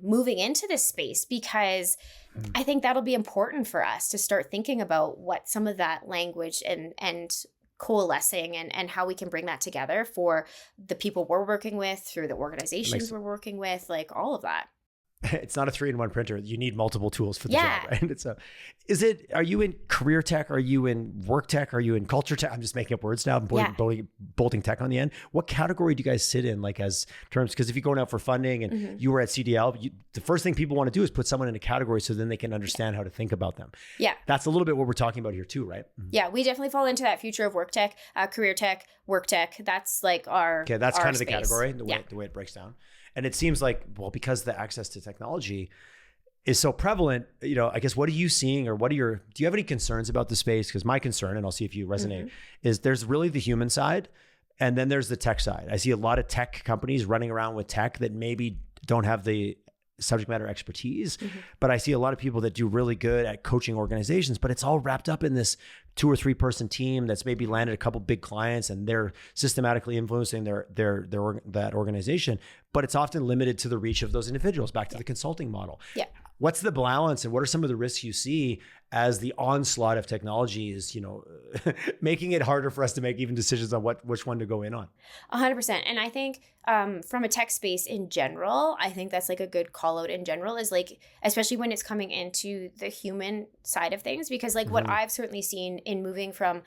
moving into this space? Because I think that'll be important for us to start thinking about what some of that language and coalescing and how we can bring that together for the people we're working with, through the organizations we're working with, like all of that. It's not a 3-in-1 printer. You need multiple tools for the job, right? Are you in career tech? Are you in work tech? Are you in culture tech? I'm just making up words now. I'm bolting tech on the end. What category do you guys sit in, like, as terms? Because if you're going out for funding and you were at CDL, the first thing people want to do is put someone in a category so then they can understand how to think about them. Yeah. That's a little bit what we're talking about here too, right? Yeah, we definitely fall into that future of work tech, career tech, work tech. That's like our that's our kind of space. The category, the way it breaks down. And it seems like, well, because the access to technology is so prevalent, I guess, what are you seeing, or do you have any concerns about the space? Because my concern, and I'll see if you resonate, is there's really the human side and then there's the tech side. I see a lot of tech companies running around with tech that maybe don't have the subject matter expertise, but I see a lot of people that do really good at coaching organizations, but it's all wrapped up in this 2 or 3 person team that's maybe landed a couple big clients and they're systematically influencing that organization, but it's often limited to the reach of those individuals. Back to the consulting model. Yeah. What's the balance, and what are some of the risks you see as the onslaught of technology is, making it harder for us to make even decisions on which one to go in on? 100%. And I think from a tech space in general, I think that's like a good call out in general, is like, especially when it's coming into the human side of things, because like what I've certainly seen in moving from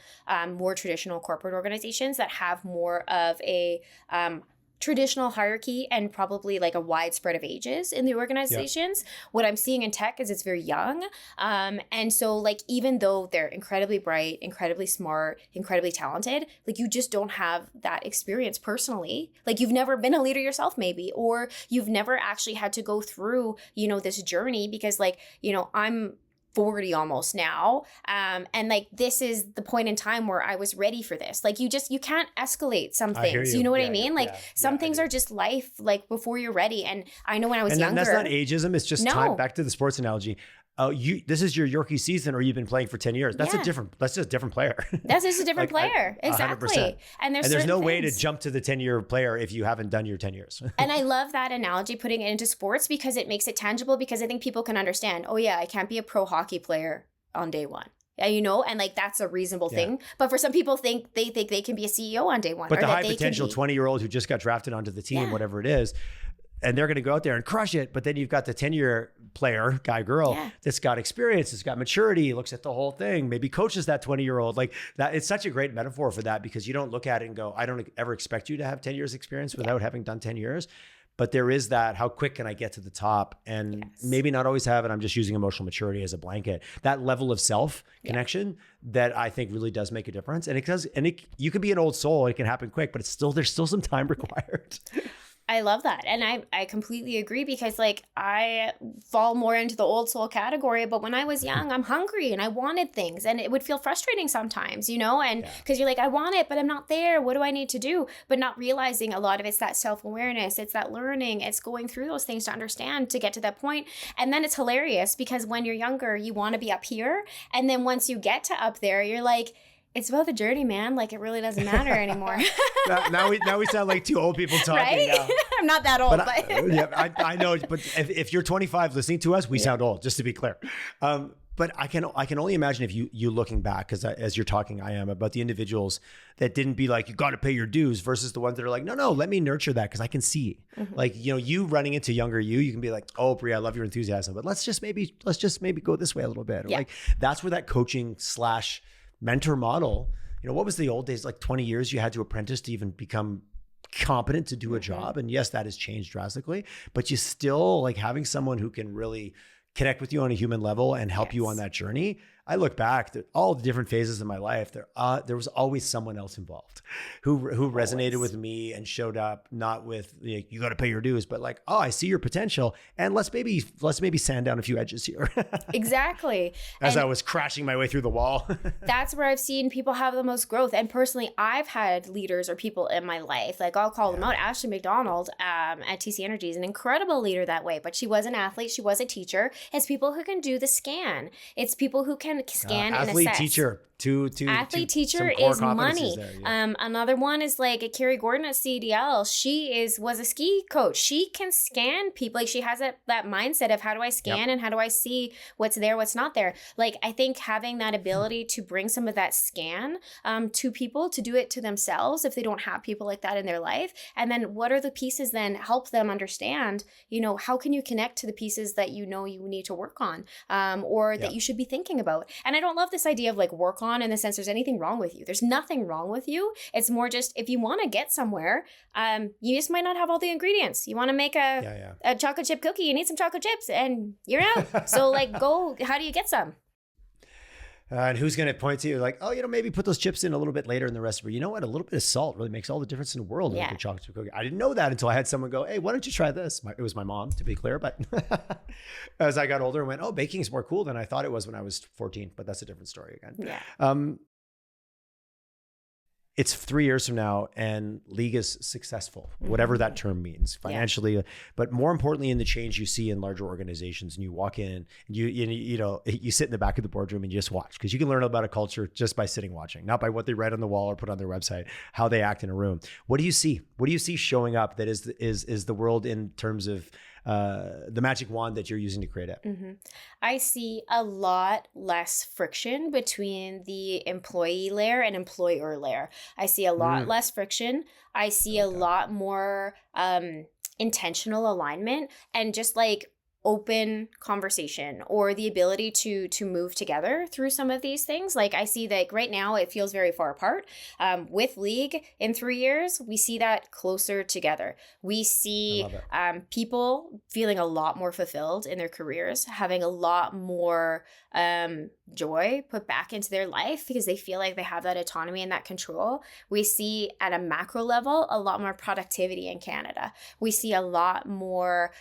more traditional corporate organizations that have more of a traditional hierarchy and probably like a wide spread of ages in the organizations. What I'm seeing in tech is it's very young. And so like, even though they're incredibly bright, incredibly smart, incredibly talented, like you just don't have that experience personally. Like you've never been a leader yourself maybe, or you've never actually had to go through, you know, this journey, because like, you know, I'm 40 almost now. And like, this is the point in time where I was ready for this. Like you can't escalate some things. You know what I mean? Like some things are just life, like before you're ready. And I know when I was younger. And that's not ageism. It's just time. Back to the sports analogy. This is your Yorkie season, or you've been playing for 10 years. That's just a different player. That's just a different player. Exactly. 100%. And there's no way to things. jump to the 10-year player if you haven't done your 10 years. And I love that analogy, putting it into sports, because it makes it tangible, because I think people can understand, oh yeah, I can't be a pro hockey player on day one. You know, and like that's a reasonable thing. But for some people they think they can be a CEO on day one. But the high potential 20-year-old who just got drafted onto the team, whatever it is, and they're going to go out there and crush it. But then you've got the 10-year player, guy, girl, that's got experience, that's got maturity, looks at the whole thing, maybe coaches that 20-year-old. Like that, it's such a great metaphor for that, because you don't look at it and go, I don't ever expect you to have 10 years experience without having done 10 years. But there is that, how quick can I get to the top? And maybe not always have it. I'm just using emotional maturity as a blanket. That level of self connection that I think really does make a difference. And you could be an old soul, it can happen quick, but there's still some time required. I love that. And I completely agree, because like I fall more into the old soul category, but when I was young, I'm hungry and I wanted things, and it would feel frustrating sometimes, you know, and because you're like, I want it, but I'm not there. What do I need to do? But not realizing a lot of it's that self-awareness, it's that learning, it's going through those things to understand, to get to that point. And then it's hilarious, because when you're younger, you want to be up here. And then once you get to up there, you're like, it's about the journey, man. Like it really doesn't matter anymore. now we sound like two old people talking. Right? I'm not that old, but I know. But if you're 25 listening to us, we sound old, just to be clear. But I can only imagine if you looking back, because as you're talking, I am, about the individuals that didn't be like, you got to pay your dues, versus the ones that are like, no, let me nurture that, because I can see. Like, you know, you running into younger you can be like, oh, Bri, I love your enthusiasm, but let's just maybe go this way a little bit. Like that's where that coaching / mentor model, you know, what was the old days, like 20 years you had to apprentice to even become competent to do a job. And yes, that has changed drastically, but you still like having someone who can really connect with you on a human level and help you on that journey. I look back at all the different phases of my life. There was always someone else involved who resonated with me and showed up, not with you got to pay your dues, but like, oh, I see your potential, and let's maybe sand down a few edges here. Exactly. As I was crashing my way through the wall. That's where I've seen people have the most growth. And personally, I've had leaders or people in my life, like I'll call them out. Ashley McDonald at TC Energy is an incredible leader that way, but she was an athlete. She was a teacher. It's people who can do the scan. It's people who can scan and assess. Teacher. Athlete teacher is money. There, another one is like Carrie Gordon at CDL. She was a ski coach. She can scan people. Like she has that mindset of how do I scan and how do I see what's there, what's not there. Like I think having that ability to bring some of that scan to people, to do it to themselves if they don't have people like that in their life. And then what are the pieces then help them understand, you know, how can you connect to the pieces that you know you need to work on or that you should be thinking about. And I don't love this idea of like work on in the sense there's anything wrong with you. There's nothing wrong with you. It's more just if you want to get somewhere, you just might not have all the ingredients. You want to make a chocolate chip cookie, you need some chocolate chips and you're out. So like go, how do you get some? And who's going to point to you like, oh, you know, maybe put those chips in a little bit later in the recipe. You know what? A little bit of salt really makes all the difference in the world. With a chocolate chip cookie. I didn't know that until I had someone go, hey, why don't you try this? It was my mom, to be clear. But as I got older and went, oh, baking is more cool than I thought it was when I was 14. But that's a different story again. Yeah. It's 3 years from now and Leeg is successful, whatever that term means financially, but more importantly in the change you see in larger organizations. And you walk in and you sit in the back of the boardroom and you just watch, because you can learn about a culture just by sitting watching, not by what they write on the wall or put on their website, how they act in a room. What do you see? What do you see showing up that is the world in terms of the magic wand that you're using to create it? I see a lot less friction between the employee layer and employer layer. I see a lot less friction. I see a lot more intentional alignment and just like open conversation or the ability to move together through some of these things. Like I see that right now it feels very far apart. With Leeg in 3 years, we see that closer together. We see people feeling a lot more fulfilled in their careers, having a lot more joy put back into their life because they feel like they have that autonomy and that control. We see at a macro level a lot more productivity in Canada. We see a lot more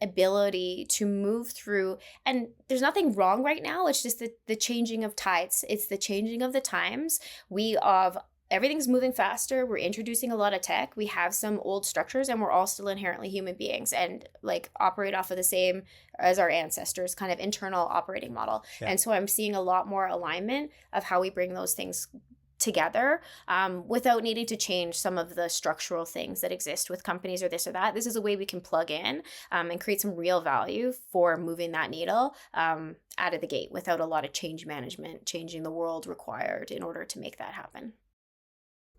ability to move through, and there's nothing wrong right now. It's just the changing of tides. It's the changing of the times. Everything's moving faster. We're introducing a lot of tech. We have some old structures and we're all still inherently human beings and like operate off of the same as our ancestors kind of internal operating model. Yeah. And so I'm seeing a lot more alignment of how we bring those things together without needing to change some of the structural things that exist with companies or this or that. This is a way we can plug in and create some real value for moving that needle out of the gate without a lot of change management, changing the world required in order to make that happen.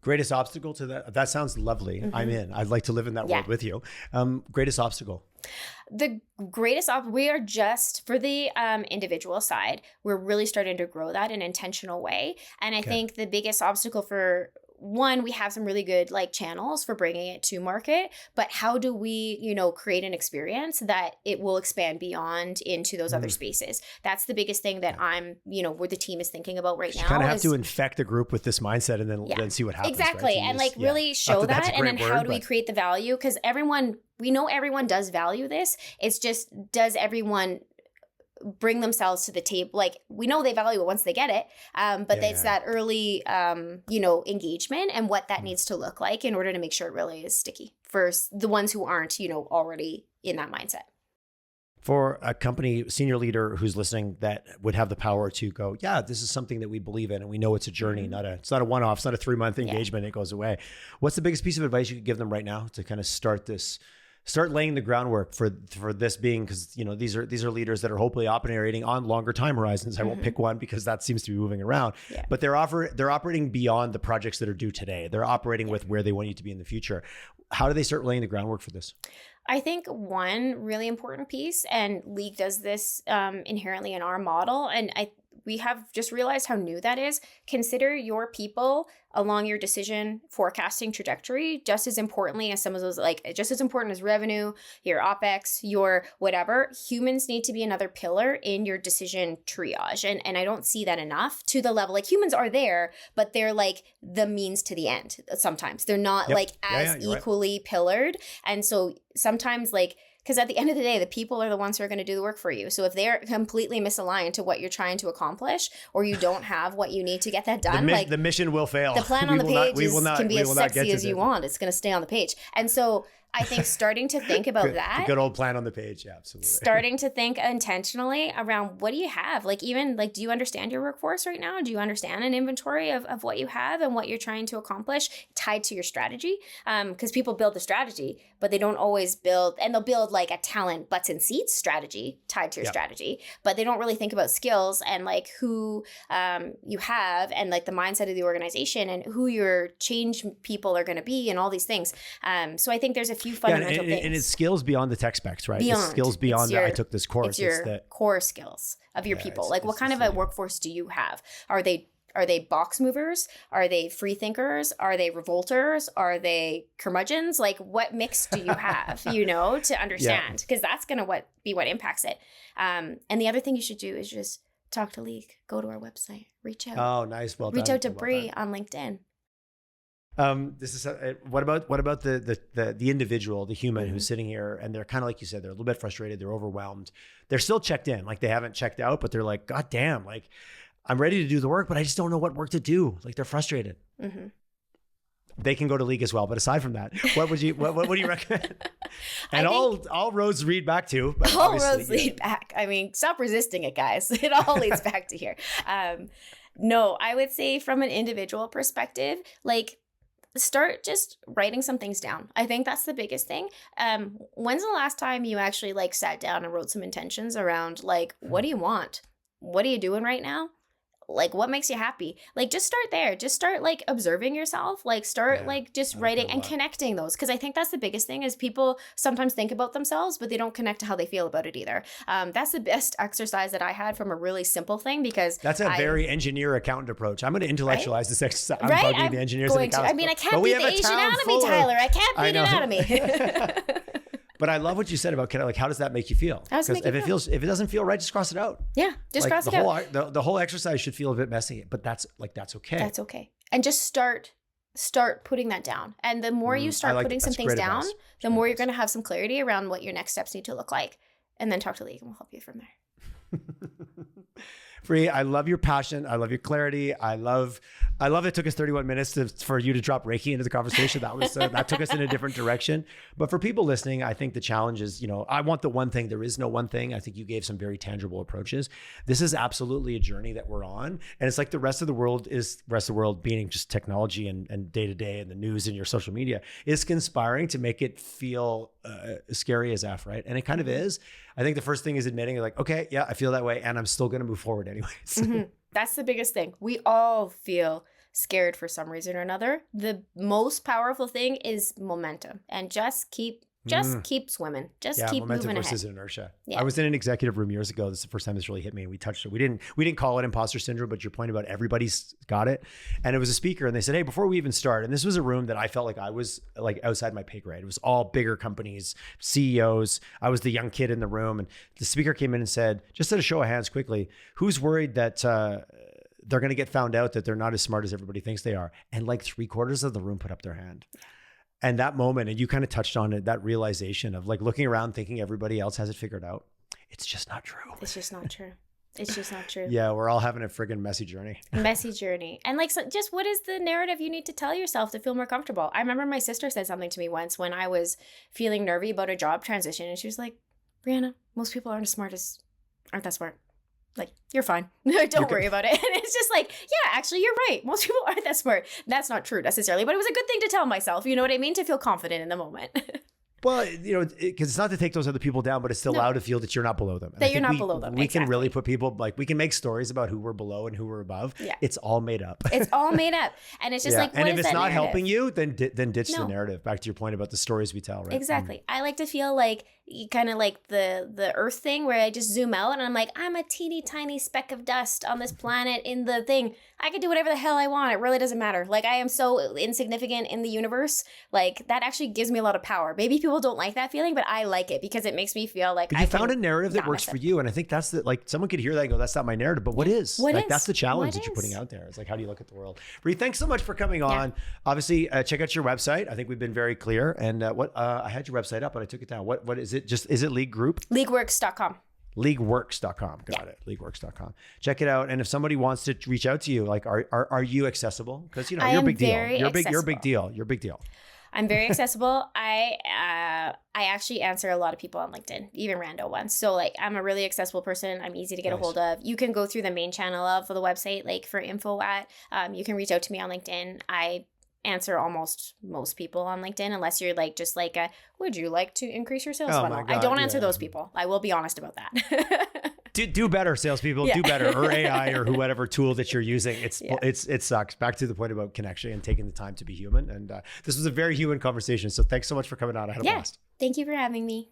Greatest obstacle to that? That sounds lovely. I'm in. I'd like to live in that world with you. Greatest obstacle? The greatest we are just for the individual side, we're really starting to grow that in an intentional way. And I think the biggest obstacle for one, we have some really good like channels for bringing it to market, but how do we, create an experience that it will expand beyond into those other spaces? That's the biggest thing that I'm, where the team is thinking about right now. You kind of have to infect the group with this mindset and then see what happens. Exactly. Right? And really show that. And then how do we create the value? Because we know everyone does value this. It's just, does everyone bring themselves to the table? Like we know they value it once they get it, but it's that early engagement and what that needs to look like in order to make sure it really is sticky for the ones who aren't already in that mindset. For a company senior leader who's listening that would have the power to go, this is something that we believe in and we know it's a journey, it's not a one-off, it's not a 3-month engagement, it goes away. What's the biggest piece of advice you could give them right now to kind of start laying the groundwork for this being, because these are leaders that are hopefully operating on longer time horizons. I won't pick one because that seems to be moving around, but they're operating beyond the projects that are due today. They're operating with where they want you to be in the future. How do they start laying the groundwork for this? I think one really important piece, and Leeg does this inherently in our model, and we have just realized how new that is. Consider your people along your decision forecasting trajectory just as importantly as some of those, like just as important as revenue, your OpEx, your whatever. Humans need to be another pillar in your decision triage. And I don't see that enough to the level, like humans are there, but they're like the means to the end sometimes. They're not equally pillared. And so sometimes because at the end of the day, the people are the ones who are going to do the work for you. So if they're completely misaligned to what you're trying to accomplish, or you don't have what you need to get that done, the mission will fail. The plan on the page can be as sexy as you want. It's going to stay on the page. And so I think starting to think about that. The good old plan on the page. Yeah, absolutely. Starting to think intentionally around what do you have? Do you understand your workforce right now? Do you understand an inventory of what you have and what you're trying to accomplish tied to your strategy? Because people build the strategy, but they don't always build, and they'll build like a talent butts and seats strategy tied to your strategy, but they don't really think about skills and like who you have and like the mindset of the organization and who your change people are going to be and all these things. So I think there's a few fundamental things. And it's skills beyond the tech specs, right? It's skills beyond that. I took this course. It's your core skills of your people. What kind of a workforce do you have? Are they box movers? Are they free thinkers? Are they revolters? Are they curmudgeons? Like what mix do you have, to understand? Because that's going to be what impacts it. And the other thing you should do is just talk to Leeg, go to our website, reach out. Oh, nice. Well done. Reach out to Bri on LinkedIn. This is what about the individual, the human who's sitting here and they're kind of like you said, they're a little bit frustrated, they're overwhelmed, they're still checked in, like they haven't checked out, but they're like, God damn, like I'm ready to do the work, but I just don't know what work to do. Like they're frustrated. They can go to Leeg as well, but aside from that, what would you recommend? And all roads lead back to. But all roads lead back. I mean, stop resisting it, guys. It all leads back to here. No, I would say from an individual perspective, like start just writing some things down. I think that's the biggest thing. When's the last time you actually like sat down and wrote some intentions around like, what do you want? What are you doing right now? Like, what makes you happy? Like, just start there. Just start like observing yourself. Like, start like just writing and connecting those. Because I think that's the biggest thing is people sometimes think about themselves, but they don't connect to how they feel about it either. That's the best exercise that I had from a really simple thing because that's a very engineer accountant approach. I'm going to intellectualize this exercise. I'm bugging the engineers and accountants. I mean, I can't beat the Asian anatomy, Tyler. I can't beat anatomy. But I love what you said about like, how does that make you feel? Because if it doesn't feel right, just cross it out. Yeah, just like cross it out. The whole exercise should feel a bit messy, but that's okay. That's okay. And just start putting that down. And the more you start putting some things down, the more you're going to have some clarity around what your next steps need to look like. And then talk to Leeg and we'll help you from there. Bri, I love your passion. I love your clarity. I love it took us 31 minutes for you to drop Reiki into the conversation. That was that took us in a different direction. But for people listening, I think the challenge is, I want the one thing. There is no one thing. I think you gave some very tangible approaches. This is absolutely a journey that we're on. And it's like the rest of the world being just technology and day to day and the news and your social media is conspiring to make it feel scary as F, right? And it kind of is. I think the first thing is admitting like, okay, yeah, I feel that way and I'm still going to move forward anyways. Mm-hmm. That's the biggest thing. We all feel scared for some reason or another. The most powerful thing is momentum and just keep swimming. Just keep momentum moving versus ahead. Inertia. Yeah. I was in an executive room years ago. This is the first time this really hit me and we touched it. We didn't call it imposter syndrome, but your point about everybody's got it. And it was a speaker and they said, hey, before we even start, and this was a room that I felt like I was like outside my pay grade. It was all bigger companies, CEOs. I was the young kid in the room. And the speaker came in and said, just at a show of hands quickly, who's worried that they're going to get found out that they're not as smart as everybody thinks they are? And like 3/4 of the room put up their hand. And that moment, and you kind of touched on it, that realization of like looking around thinking everybody else has it figured out. It's just not true. It's just not true. It's just not true. Yeah, we're all having a friggin' messy journey. Messy journey. And like, so just what is the narrative you need to tell yourself to feel more comfortable? I remember my sister said something to me once when I was feeling nervy about a job transition. And she was like, Brianna, most people aren't that smart. Like, you're fine. Don't worry about it. And it's just like, yeah, actually, you're right. Most people aren't that smart. That's not true necessarily, but it was a good thing to tell myself. You know what I mean? To feel confident in the moment. Well, because it's not to take those other people down, but it's to allow to feel that you're not below them. That you're not below them. We can really put people, like, we can make stories about who we're below and who we're above. Yeah. It's all made up. It's all made up. And it's just like, what and is if it's that not narrative? helping you, then ditch the narrative. Back to your point about the stories we tell, right? Exactly. I like to feel like kind of like the earth thing where I just zoom out and I'm like, I'm a teeny tiny speck of dust on this planet in the thing. I can do whatever the hell I want. It really doesn't matter. Like, I am so insignificant in the universe. Like, that actually gives me a lot of power. Maybe people don't like that feeling, but I like it because it makes me feel like but you found a narrative that works for you. And I think that's like, someone could hear that and go, that's not my narrative, but what is? That's the challenge that you're putting out there. It's like, how do you look at the world? Bri, thanks so much for coming on. Obviously, check out your website. I think we've been very clear. And I had your website up, but I took it down. What is it? Is it Leeg Group? Leegworks.com. Leegworks.com. Got it. Leegworks.com. Check it out. And if somebody wants to reach out to you, like, are you accessible? Because you're a big deal. You're a big deal. You're a big deal. I'm very accessible. I actually answer a lot of people on LinkedIn, even rando ones. So like, I'm a really accessible person. I'm easy to get a hold of. You can go through the main channel of the website, like for info at, you can reach out to me on LinkedIn. I answer almost most people on LinkedIn, unless you're like, just like, would you like to increase your sales funnel? I don't answer those people. I will be honest about that. Do better, salespeople. Do better, or AI, or whatever tool that you're using. It sucks. Back to the point about connection and taking the time to be human. And this was a very human conversation. So thanks so much for coming on. I had a blast. Thank you for having me.